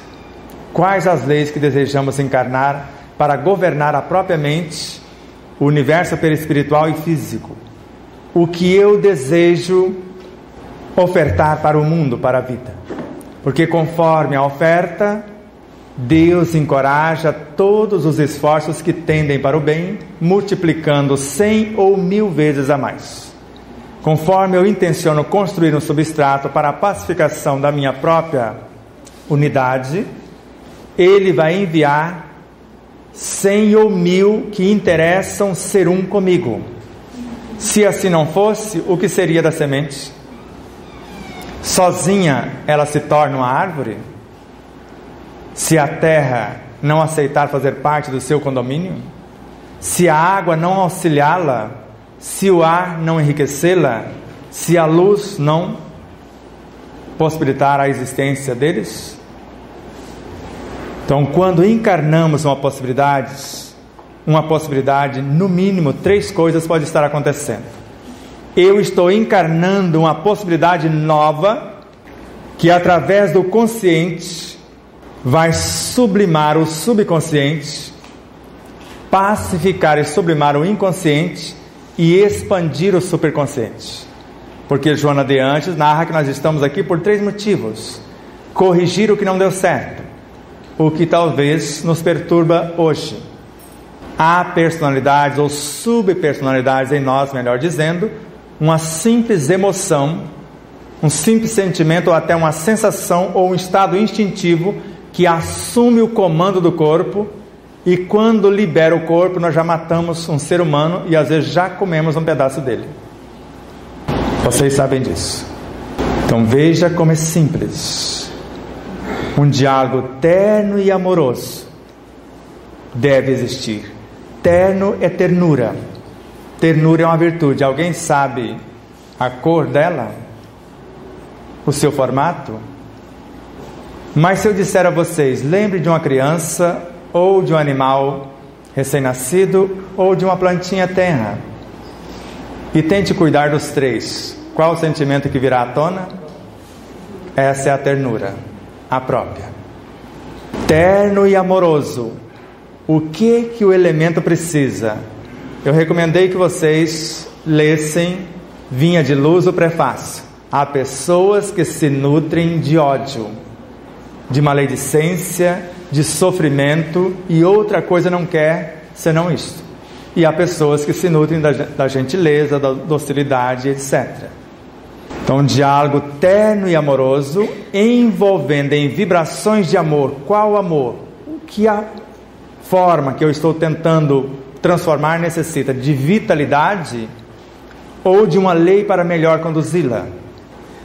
Quais as leis que desejamos encarnar para governar a própria mente, o universo perispiritual e físico? O que eu desejo ofertar para o mundo, para a vida? Porque conforme a oferta, Deus encoraja todos os esforços que tendem para o bem, multiplicando 100 ou 1000 vezes a mais. Conforme eu intenciono construir um substrato para a pacificação da minha própria unidade, Ele vai enviar 100 ou 1000 que interessam ser um comigo. Se assim não fosse, o que seria da semente? Sozinha ela se torna uma árvore? Se a terra não aceitar fazer parte do seu condomínio? Se a água não auxiliá-la? Se o ar não enriquecê-la? Se a luz não possibilitar a existência deles? Então, quando encarnamos uma possibilidade, no mínimo 3 coisas podem estar acontecendo. Eu estou encarnando uma possibilidade nova que, através do consciente, vai sublimar o subconsciente, pacificar e sublimar o inconsciente e expandir o superconsciente. Porque Joana de Ângeles narra que nós estamos aqui por 3 motivos: corrigir o que não deu certo, o que talvez nos perturba hoje. Há personalidades ou subpersonalidades em nós, melhor dizendo, uma simples emoção, um simples sentimento ou até uma sensação ou um estado instintivo que assume o comando do corpo, e quando libera o corpo nós já matamos um ser humano e às vezes já comemos um pedaço dele. Vocês sabem disso. Então veja como é simples. Um diálogo terno e amoroso deve existir. Terno é ternura. Ternura é uma virtude. Alguém sabe a cor dela? O seu formato? Mas se eu disser a vocês, lembre de uma criança, ou de um animal recém-nascido, ou de uma plantinha tenra, e tente cuidar dos 3, qual o sentimento que virá à tona? Essa é a ternura, a própria. Terno e amoroso. O que o elemento precisa? Eu recomendei que vocês lessem Vinha de Luz, o prefácio. Há pessoas que se nutrem de ódio, de maledicência, de sofrimento, e outra coisa não quer senão isto. E há pessoas que se nutrem da gentileza, da docilidade, etc. Então, um diálogo terno e amoroso, envolvendo em vibrações de amor. Qual amor? O que a forma que eu estou tentando transformar necessita? De vitalidade ou de uma lei para melhor conduzi-la?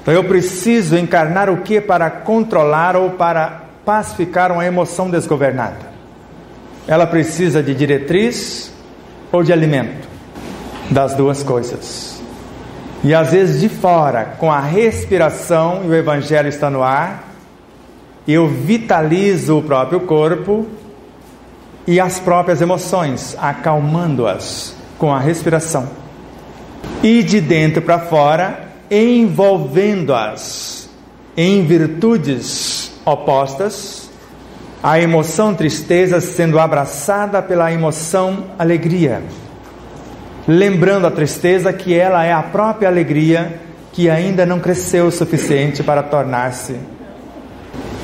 Então eu preciso encarnar o que para controlar ou para pacificar uma emoção desgovernada? Ela precisa de diretriz ou de alimento? Das 2 coisas. E às vezes de fora, com a respiração, e o Evangelho está no ar, eu vitalizo o próprio corpo e as próprias emoções, acalmando-as com a respiração. E de dentro para fora, envolvendo-as em virtudes opostas, A emoção tristeza sendo abraçada pela emoção alegria, lembrando a tristeza que ela é a própria alegria que ainda não cresceu o suficiente para tornar-se.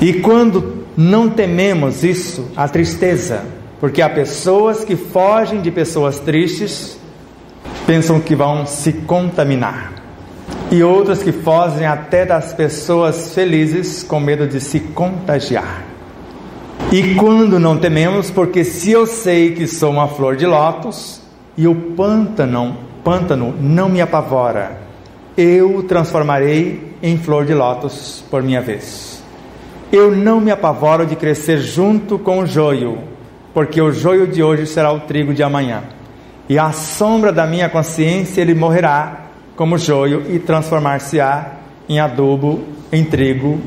E quando não tememos isso, a tristeza, porque há pessoas que fogem de pessoas tristes, pensam que vão se contaminar, e outras que fogem até das pessoas felizes com medo de se contagiar. E quando não tememos, porque se eu sei que sou uma flor de lótus e o pântano não me apavora, eu o transformarei em flor de lótus por minha vez. Eu não me apavoro de crescer junto com o joio, porque o joio de hoje será o trigo de amanhã, e à sombra da minha consciência ele morrerá como joio e transformar-se-á em adubo, em trigo,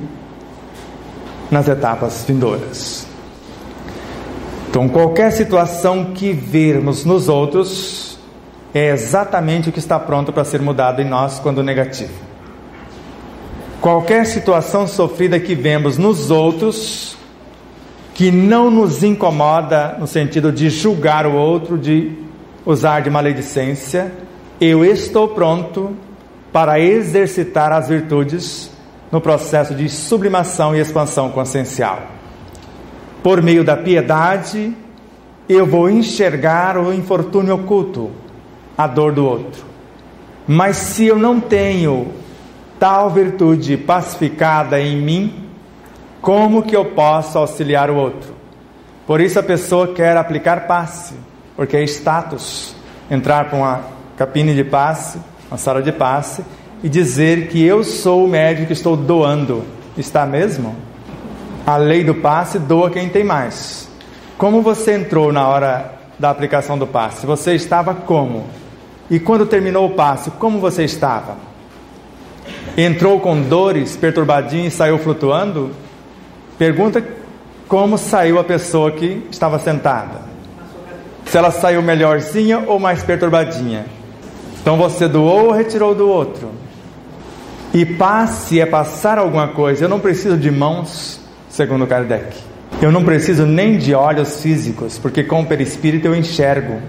nas etapas vindouras. Então, qualquer situação que vermos nos outros é exatamente o que está pronto para ser mudado em nós quando negativo. Qualquer situação sofrida que vemos nos outros, que não nos incomoda no sentido de julgar o outro, de usar de maledicência, eu estou pronto para exercitar as virtudes no processo de sublimação e expansão consciencial. Por meio da piedade, eu vou enxergar o infortúnio oculto, a dor do outro. Mas se eu não tenho tal virtude pacificada em mim, como que eu posso auxiliar o outro? Por isso a pessoa quer aplicar passe, porque é status entrar para uma cabine de passe, uma sala de passe, e dizer que eu sou o médico que estou doando. Está mesmo? A lei do passe doa quem tem mais. Como você entrou na hora da aplicação do passe? Você estava como? E quando terminou o passe, como você estava? Entrou com dores, perturbadinho e saiu flutuando? Pergunta como saiu a pessoa que estava sentada. Se ela saiu melhorzinha ou mais perturbadinha. Então você doou ou retirou do outro? E passe é passar alguma coisa. Eu não preciso de mãos, segundo Kardec. Eu não preciso nem de olhos físicos, porque com o perispírito eu enxergo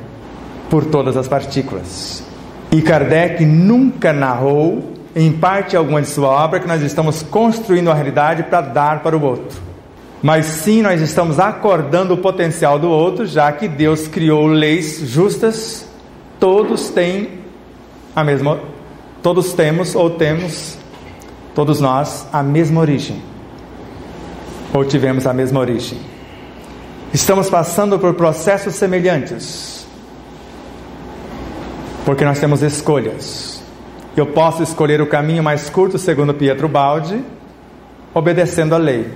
por todas as partículas. E Kardec nunca narrou, em parte alguma de sua obra, que nós estamos construindo a realidade para dar para o outro. Mas sim, nós estamos acordando o potencial do outro, já que Deus criou leis justas. Todos têm a mesma, todos temos ou temos, todos nós, a mesma origem. Ou tivemos a mesma origem. Estamos passando por processos semelhantes, porque nós temos escolhas. Eu posso escolher o caminho mais curto, segundo Pietro Baldi, obedecendo a lei,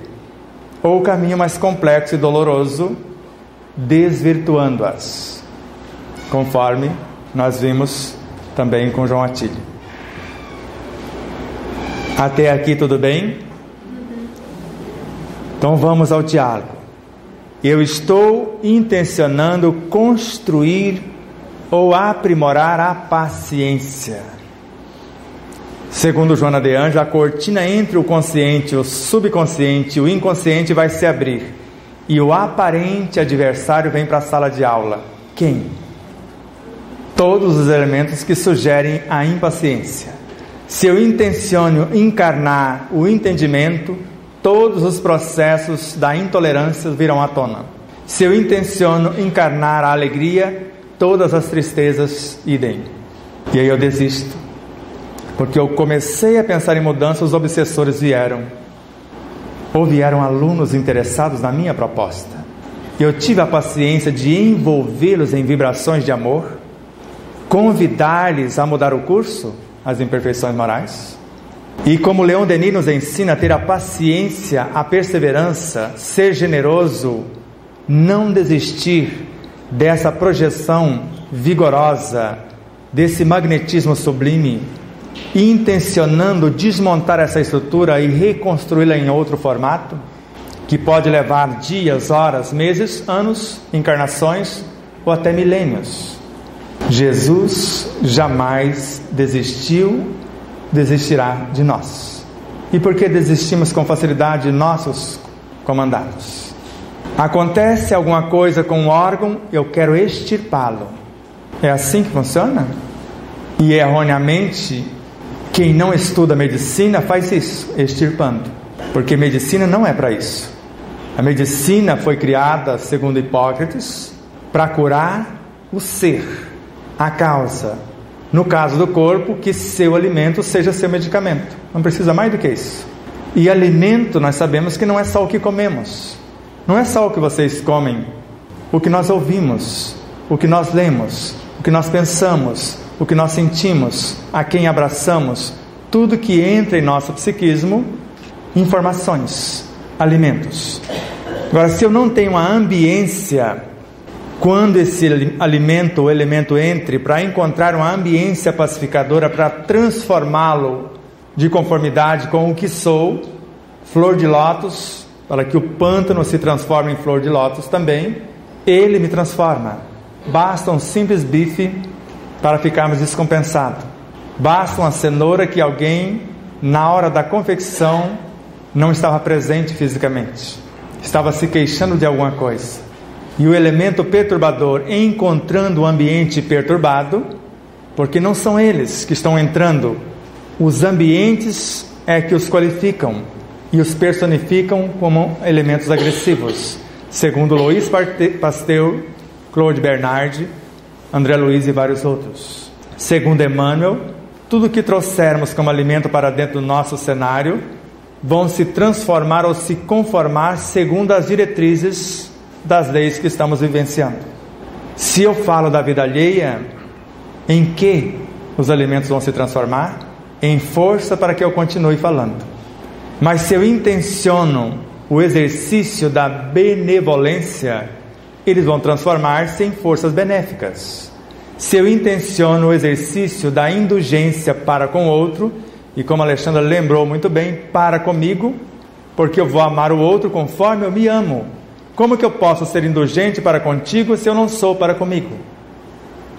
ou o caminho mais complexo e doloroso, desvirtuando-as, conforme nós vimos também com João Atílio. Até aqui tudo bem? Então vamos ao diálogo. Eu estou intencionando construir ou aprimorar a paciência. Segundo Joana de Anjos, a cortina entre o consciente, o subconsciente e o inconsciente vai se abrir, e o aparente adversário vem para a sala de aula. Quem? Todos os elementos que sugerem a impaciência. Se eu intenciono encarnar o entendimento, todos os processos da intolerância virão à tona. Se eu intenciono encarnar a alegria, todas as tristezas idem. E aí eu desisto, porque eu comecei a pensar em mudança, os obsessores vieram. Ou vieram alunos interessados na minha proposta. Eu tive a paciência de envolvê-los em vibrações de amor, convidar-lhes a mudar o curso, as imperfeições morais. E como Leon Denis nos ensina a ter a paciência, a perseverança, ser generoso, não desistir dessa projeção vigorosa, desse magnetismo sublime, intencionando desmontar essa estrutura e reconstruí-la em outro formato, que pode levar dias, horas, meses, anos, encarnações ou até milênios. Jesus jamais desistirá de nós. E por que desistimos com facilidade de nossos comandados? Acontece alguma coisa com um órgão, eu quero extirpá-lo. É assim que funciona? E erroneamente, quem não estuda medicina faz isso, extirpando. Porque medicina não é para isso. A medicina foi criada, segundo Hipócrates, para curar o ser, a causa. No caso do corpo, que seu alimento seja seu medicamento. Não precisa mais do que isso. E alimento, nós sabemos que não é só o que comemos. Não é só o que vocês comem. O que nós ouvimos, o que nós lemos, o que nós pensamos, o que nós sentimos, a quem abraçamos. Tudo que entra em nosso psiquismo, informações, alimentos. Agora, se eu não tenho a ambiência, quando esse alimento ou elemento entre, para encontrar uma ambiência pacificadora, para transformá-lo de conformidade com o que sou, flor de lótus, para que o pântano se transforme em flor de lótus também, ele me transforma. Basta um simples bife para ficarmos descompensados. Basta uma cenoura que alguém, na hora da confecção, não estava presente fisicamente. Estava se queixando de alguma coisa. E o elemento perturbador, encontrando o ambiente perturbado, porque não são eles que estão entrando, os ambientes é que os qualificam e os personificam como elementos agressivos, segundo Louis Pasteur, Claude Bernard, André Luiz e vários outros. Segundo Emmanuel, tudo que trouxermos como alimento para dentro do nosso cenário vão se transformar ou se conformar segundo as diretrizes das leis que estamos vivenciando. Se eu falo da vida alheia, em que os alimentos vão se transformar? Em força para que eu continue falando. Mas se eu intenciono o exercício da benevolência, eles vão transformar-se em forças benéficas. Se eu intenciono o exercício da indulgência para com o outro, e como a Alexandra lembrou muito bem, para comigo, porque eu vou amar o outro conforme eu me amo. Como que eu posso ser indulgente para contigo se eu não sou para comigo?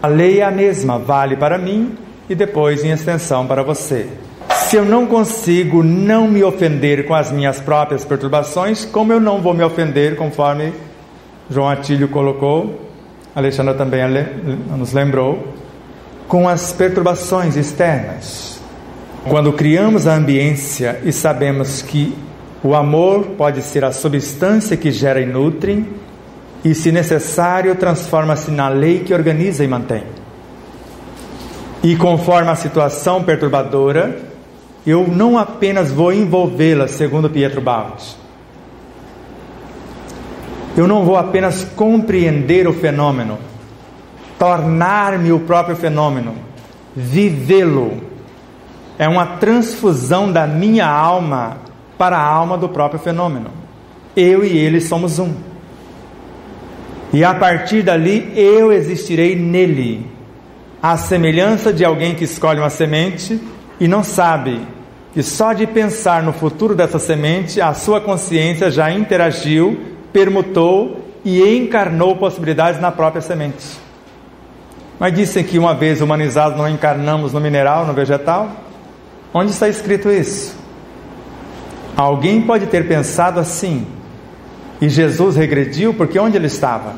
A lei é a mesma, vale para mim e depois em extensão para você. Se eu não consigo não me ofender com as minhas próprias perturbações, como eu não vou me ofender, conforme João Atílio colocou, Alexandra também nos lembrou, com as perturbações externas. Quando criamos a ambiência e sabemos que o amor pode ser a substância que gera e nutre, e se necessário transforma-se na lei que organiza e mantém. E conforme a situação perturbadora, eu não apenas vou envolvê-la, segundo Pietro Baldi. Eu não vou apenas compreender o fenômeno, tornar-me o próprio fenômeno, vivê-lo. É uma transfusão da minha alma para a alma do próprio fenômeno. Eu e ele somos um. E a partir dali, eu existirei nele. À semelhança de alguém que escolhe uma semente e não sabe que só de pensar no futuro dessa semente, a sua consciência já interagiu, permutou e encarnou possibilidades na própria semente. Mas dizem que uma vez humanizados não encarnamos no mineral, no vegetal? Onde está escrito isso? Alguém pode ter pensado assim, e Jesus regrediu porque onde ele estava?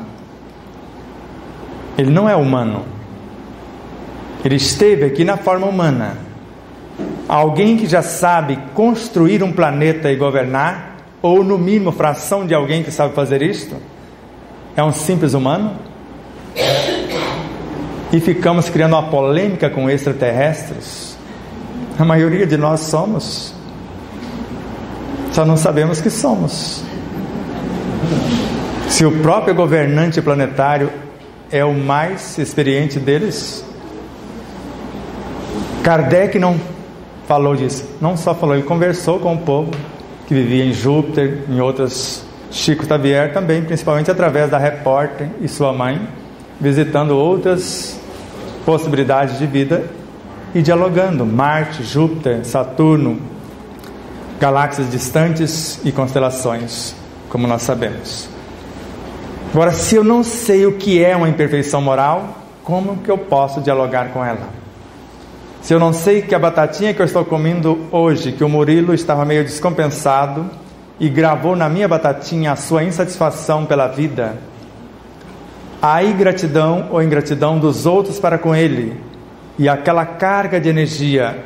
Ele não é humano. Ele esteve aqui na forma humana. Alguém que já sabe construir um planeta e governar, ou no mínimo fração de alguém que sabe fazer isto, é um simples humano? E ficamos criando uma polêmica com extraterrestres? A maioria de nós somos. Só não sabemos que somos. Se o próprio governante planetário é o mais experiente deles, Kardec não falou disso, não só falou, ele conversou com o povo que vivia em Júpiter, em outras, Chico Xavier também, principalmente através da repórter e sua mãe, visitando outras possibilidades de vida e dialogando, Marte, Júpiter, Saturno, galáxias distantes e constelações, como nós sabemos. Agora, se eu não sei o que é uma imperfeição moral, como que eu posso dialogar com ela? Se eu não sei que a batatinha que eu estou comendo hoje, que o Murilo estava meio descompensado, e gravou na minha batatinha a sua insatisfação pela vida, a ingratidão ou ingratidão dos outros para com ele, e aquela carga de energia,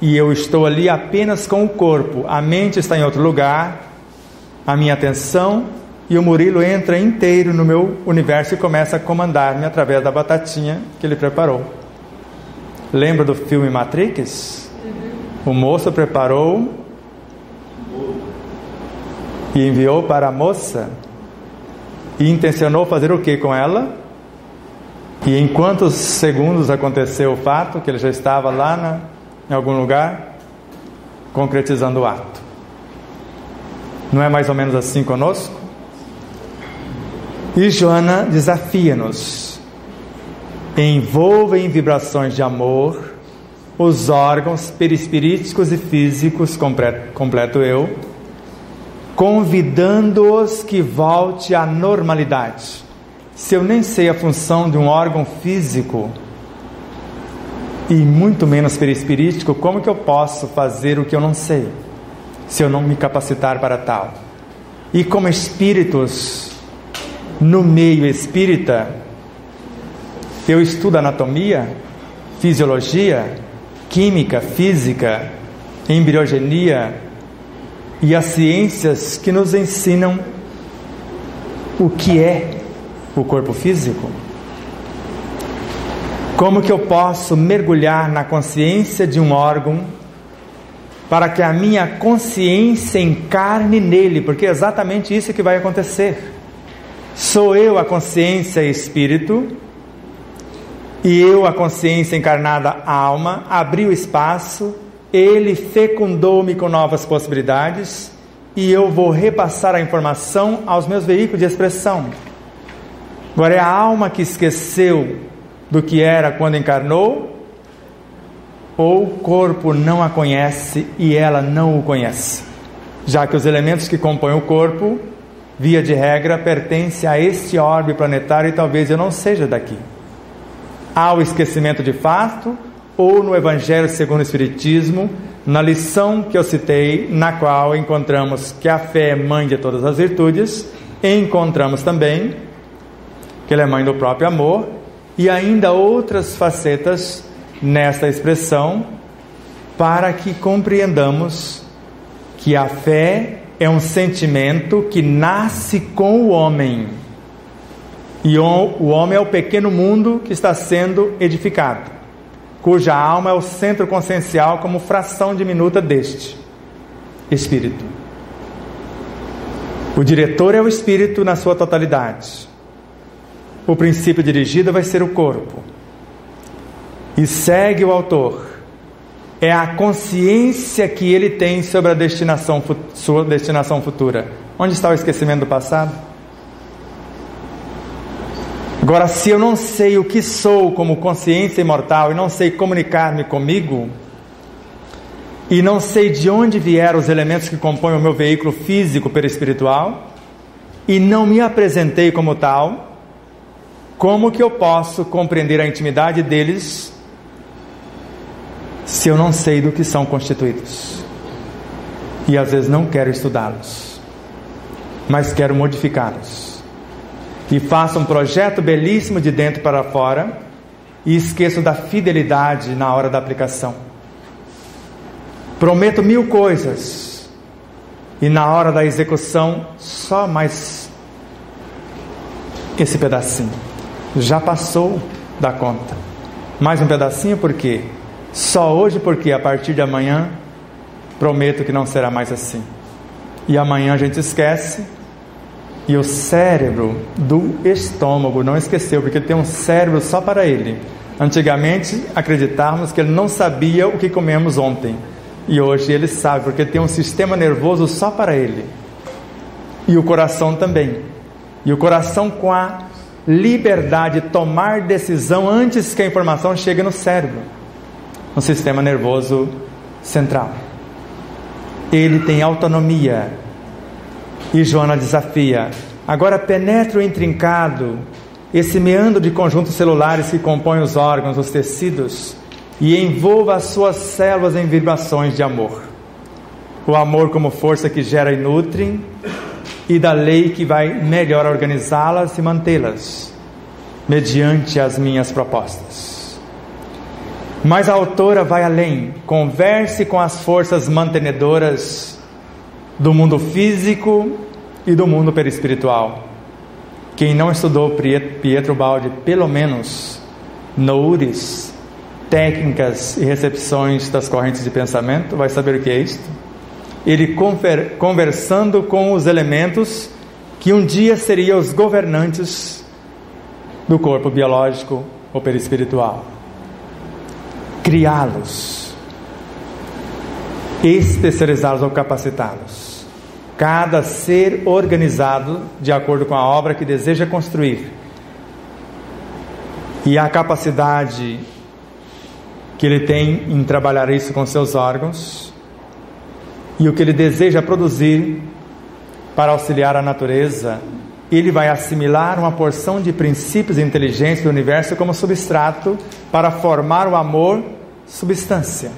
e eu estou ali apenas com o corpo, a mente está em outro lugar, a minha atenção, e o Murilo entra inteiro no meu universo e começa a comandar-me através da batatinha que ele preparou. Lembra do filme Matrix? O moço preparou e enviou para a moça e intencionou fazer o que com ela? E em quantos segundos aconteceu o fato que ele já estava lá em algum lugar concretizando o ato? Não é mais ou menos assim conosco? E Joana desafia-nos: envolva em vibrações de amor os órgãos perispiríticos e físicos, completo eu, convidando-os que volte à normalidade. Se eu nem sei a função de um órgão físico e muito menos perispirítico, como que eu posso fazer o que eu não sei, se eu não me capacitar para tal? E como espíritos no meio espírita, eu estudo anatomia, fisiologia, química, física, embriogenia e as ciências que nos ensinam o que é o corpo físico. Como que eu posso mergulhar na consciência de um órgão para que a minha consciência encarne nele? Porque é exatamente isso que vai acontecer. Sou eu a consciência espírito, e eu a consciência encarnada alma, abri o espaço, ele fecundou-me com novas possibilidades, e eu vou repassar a informação aos meus veículos de expressão. Agora é a alma que esqueceu do que era quando encarnou, ou o corpo não a conhece e ela não o conhece, já que os elementos que compõem o corpo, via de regra, pertencem a este orbe planetário e talvez eu não seja daqui. Há o esquecimento de fato, ou no Evangelho segundo o Espiritismo, na lição que eu citei, na qual encontramos que a fé é mãe de todas as virtudes, encontramos também que ela é mãe do próprio amor, e ainda outras facetas nesta expressão, para que compreendamos que a fé é um sentimento que nasce com o homem, e o homem é o pequeno mundo que está sendo edificado, cuja alma é o centro consciencial como fração diminuta deste espírito. O diretor é o espírito na sua totalidade. O princípio dirigido vai ser o corpo. E segue o autor. É a consciência que ele tem sobre a sua destinação futura. Onde está o esquecimento do passado? Agora, se eu não sei o que sou como consciência imortal e não sei comunicar-me comigo, e não sei de onde vieram os elementos que compõem o meu veículo físico perispiritual, e não me apresentei como tal, como que eu posso compreender a intimidade deles se eu não sei do que são constituídos? E às vezes não quero estudá-los, mas quero modificá-los. E faço um projeto belíssimo de dentro para fora e esqueço da fidelidade na hora da aplicação. Prometo 1000 coisas e na hora da execução só mais esse pedacinho. Já passou da conta. Mais um pedacinho por quê? Só hoje porque a partir de amanhã prometo que não será mais assim. E amanhã a gente esquece. E o cérebro do estômago não esqueceu, porque ele tem um cérebro só para ele. Antigamente acreditávamos que ele não sabia o que comemos ontem, e hoje ele sabe, porque ele tem um sistema nervoso só para ele. E o coração também. E o coração, com a liberdade de tomar decisão antes que a informação chegue no cérebro, no sistema nervoso central. Ele tem autonomia. E Joana desafia: agora penetre o intrincado, esse meandro de conjuntos celulares que compõem os órgãos, os tecidos, e envolva as suas células em vibrações de amor. o amor como força que gera e nutre, e da lei que vai melhor organizá-las e mantê-las, mediante as minhas propostas. Mas a autora vai além: converse com as forças mantenedoras do mundo físico e do mundo perispiritual. Quem não estudou Pietro Baldi, pelo menos noures, técnicas e recepções das correntes de pensamento, vai saber o que é isto. Ele conversando com os elementos que um dia seriam os governantes do corpo biológico ou perispiritual. Criá-los, especializá-los ou capacitá-los. Cada ser organizado de acordo com a obra que deseja construir. E a capacidade que ele tem em trabalhar isso com seus órgãos, e o que ele deseja produzir para auxiliar a natureza, ele vai assimilar uma porção de princípios e inteligência do universo como substrato para formar o amor substância,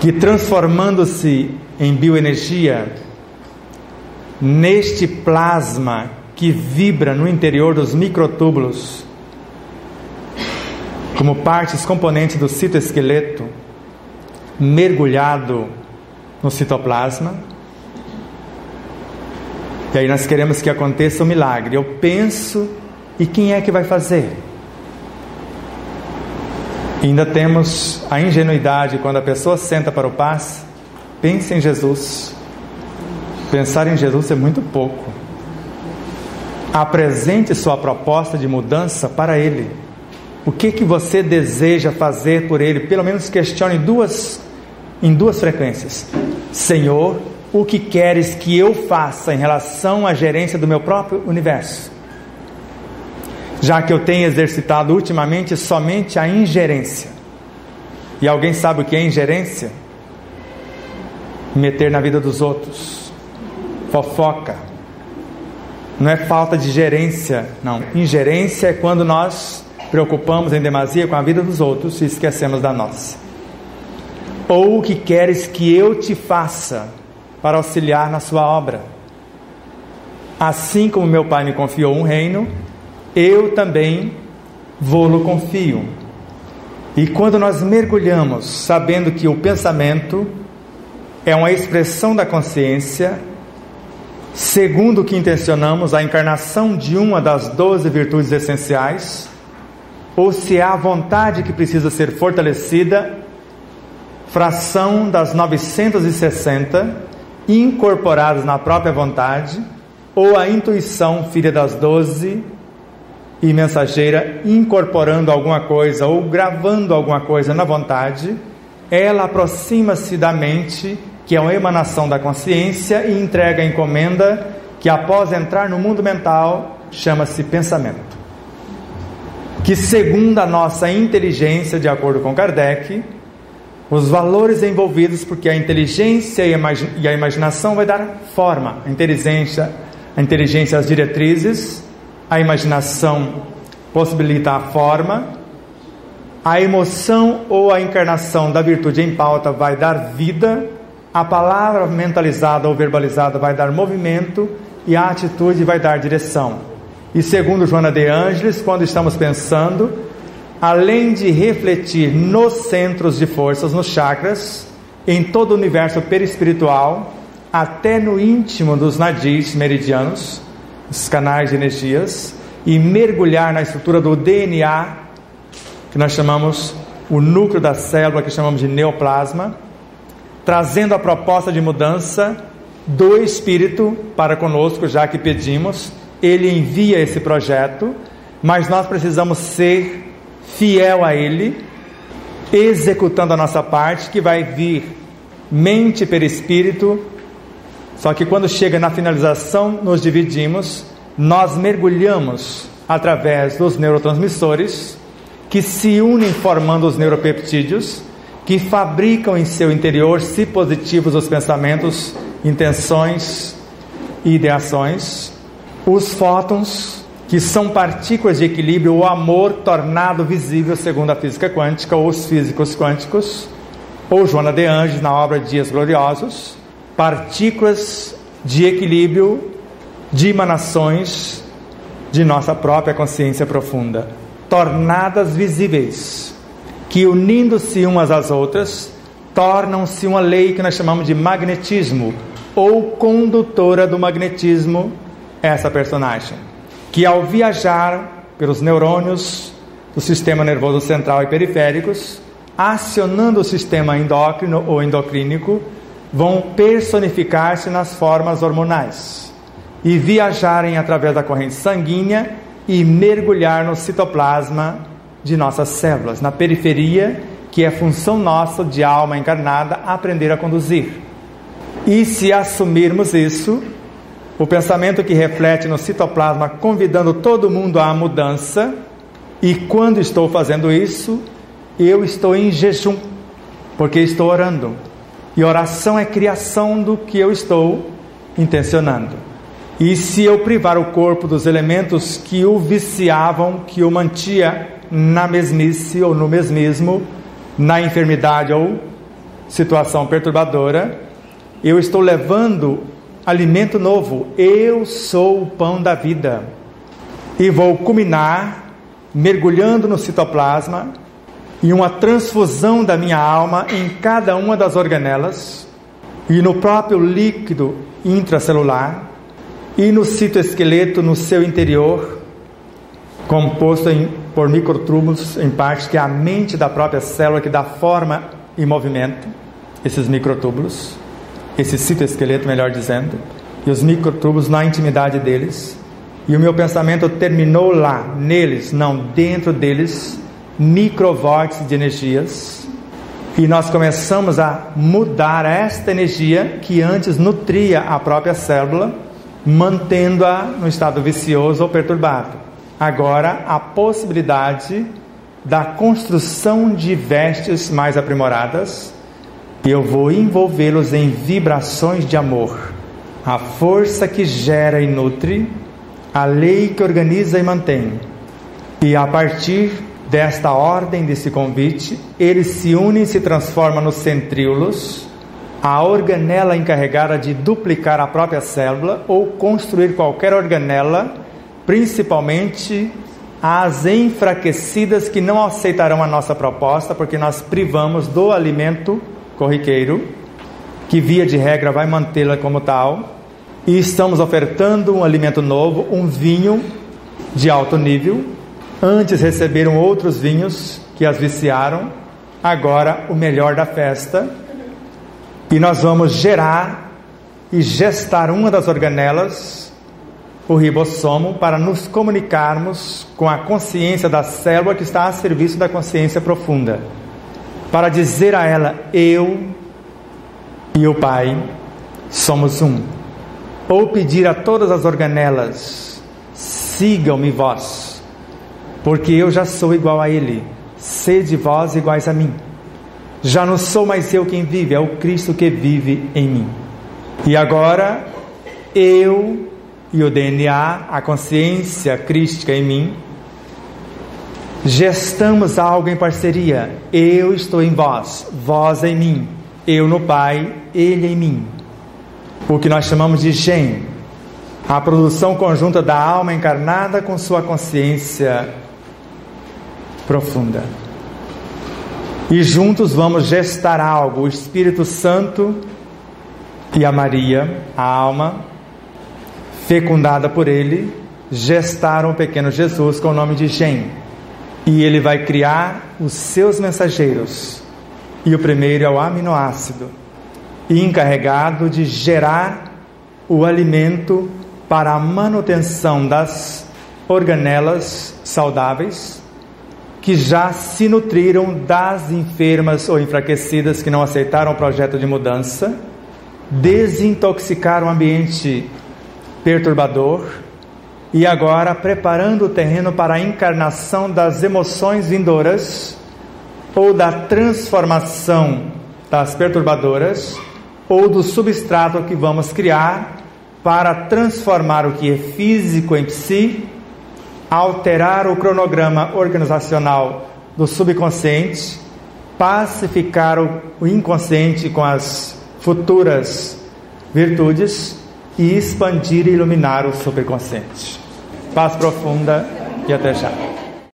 que, transformando-se em bioenergia, neste plasma que vibra no interior dos microtúbulos, como partes componentes do citoesqueleto, mergulhado no citoplasma. E aí nós queremos que aconteça um milagre. Eu penso, e quem é que vai fazer? E ainda temos a ingenuidade quando a pessoa senta para o passe. Pense em Jesus. Pensar em Jesus é muito pouco. Apresente sua proposta de mudança para Ele. O que você deseja fazer por Ele? Pelo menos questione em duas frequências. Senhor, o que queres que eu faça em relação à gerência do meu próprio universo? Já que eu tenho exercitado ultimamente somente a ingerência. E alguém sabe o que é ingerência? Meter na vida dos outros. Fofoca. Não é falta de gerência, não. Ingerência é quando nós preocupamos em demasia com a vida dos outros e esquecemos da nossa. Ou o que queres que eu te faça para auxiliar na sua obra? Assim como meu Pai me confiou um reino, eu também vou-lo confio. E quando nós mergulhamos, sabendo que o pensamento é uma expressão da consciência, segundo o que intencionamos, a encarnação de uma das 12 virtudes essenciais, ou se é a vontade que precisa ser fortalecida, fração das 960 incorporadas na própria vontade, ou a intuição, filha das 12 e mensageira, incorporando alguma coisa ou gravando alguma coisa na vontade, ela aproxima-se da mente, que é uma emanação da consciência, e entrega a encomenda que, após entrar no mundo mental, chama-se pensamento. Que, segundo a nossa inteligência, de acordo com Kardec, os valores envolvidos, porque a inteligência e a imaginação vai dar forma. A inteligência as diretrizes, a imaginação possibilita a forma, a emoção ou a encarnação da virtude em pauta vai dar vida, a palavra mentalizada ou verbalizada vai dar movimento e a atitude vai dar direção. E segundo Joana de Ângeles, quando estamos pensando, além de refletir nos centros de forças, nos chakras, em todo o universo perispiritual, até no íntimo dos nadis meridianos, os canais de energias, e mergulhar na estrutura do DNA, que nós chamamos o núcleo da célula, que chamamos de neoplasma, trazendo a proposta de mudança do Espírito para conosco, já que pedimos. Ele envia esse projeto, mas nós precisamos ser fiel a Ele, executando a nossa parte, que vai vir mente, perispírito. Só que quando chega na finalização, nos dividimos, nós mergulhamos através dos neurotransmissores, que se unem formando os neuropeptídeos, que fabricam em seu interior, se positivos, os pensamentos, intenções e ideações, os fótons, que são partículas de equilíbrio, o amor tornado visível segundo a física quântica, ou os físicos quânticos, ou Joana de Anjos, na obra Dias Gloriosos, partículas de equilíbrio, de emanações de nossa própria consciência profunda, tornadas visíveis, que unindo-se umas às outras, tornam-se uma lei que nós chamamos de magnetismo, ou condutora do magnetismo, essa personagem, que ao viajar pelos neurônios do sistema nervoso central e periféricos, acionando o sistema endócrino ou endocrínico, vão personificar-se nas formas hormonais e viajarem através da corrente sanguínea e mergulhar no citoplasma de nossas células, na periferia, que é função nossa de alma encarnada aprender a conduzir. E se assumirmos isso, o pensamento que reflete no citoplasma convidando todo mundo à mudança, e quando estou fazendo isso, eu estou em jejum, porque estou orando. E oração é criação do que eu estou intencionando. E se eu privar o corpo dos elementos que o viciavam, que o mantia na mesmice ou no mesmismo, na enfermidade ou situação perturbadora, eu estou levando alimento novo. Eu sou o pão da vida. E vou culminar mergulhando no citoplasma e uma transfusão da minha alma em cada uma das organelas e no próprio líquido intracelular e no citoesqueleto no seu interior, composto por microtúbulos, em parte que é a mente da própria célula que dá forma e movimento, esses microtúbulos, esse citoesqueleto, melhor dizendo, e os microtúbulos na intimidade deles. E o meu pensamento terminou lá, neles, não dentro deles, microvórtices de energias, e nós começamos a mudar esta energia que antes nutria a própria célula, mantendo-a no estado vicioso ou perturbado. Agora, a possibilidade da construção de vestes mais aprimoradas, e eu vou envolvê-los em vibrações de amor, a força que gera e nutre, a lei que organiza e mantém. E a partir desta ordem, desse convite, eles se unem e se transformam nos centríolos, a organela encarregada de duplicar a própria célula ou construir qualquer organela, principalmente as enfraquecidas que não aceitarão a nossa proposta, porque nós privamos do alimento corriqueiro, que via de regra vai mantê-la como tal, e estamos ofertando um alimento novo, um vinho de alto nível. Antes receberam outros vinhos que as viciaram, agora o melhor da festa, e nós vamos gerar e gestar uma das organelas, o ribossomo, para nos comunicarmos com a consciência da célula que está a serviço da consciência profunda, para dizer a ela: eu e o Pai somos um. Ou pedir a todas as organelas: sigam-me vós, porque eu já sou igual a Ele, sede vós iguais a mim. Já não sou mais eu quem vive, é o Cristo que vive em mim. E agora, eu e o DNA, a consciência crística em mim, gestamos algo em parceria. Eu estou em vós, vós em mim, eu no Pai, Ele em mim. O que nós chamamos de Gen, a produção conjunta da alma encarnada com sua consciência profunda. E juntos vamos gestar algo. O Espírito Santo e a Maria, a alma, fecundada por Ele, gestaram o pequeno Jesus com o nome de Gen. E Ele vai criar os seus mensageiros. E o primeiro é o aminoácido, encarregado de gerar o alimento para a manutenção das organelas saudáveis, que já se nutriram das enfermas ou enfraquecidas que não aceitaram o projeto de mudança, desintoxicaram o ambiente perturbador e agora preparando o terreno para a encarnação das emoções vindouras ou da transformação das perturbadoras ou do substrato que vamos criar para transformar o que é físico em psi, alterar o cronograma organizacional do subconsciente pacificar o inconsciente com as futuras virtudes e expandir e iluminar o superconsciente. Paz profunda e até já.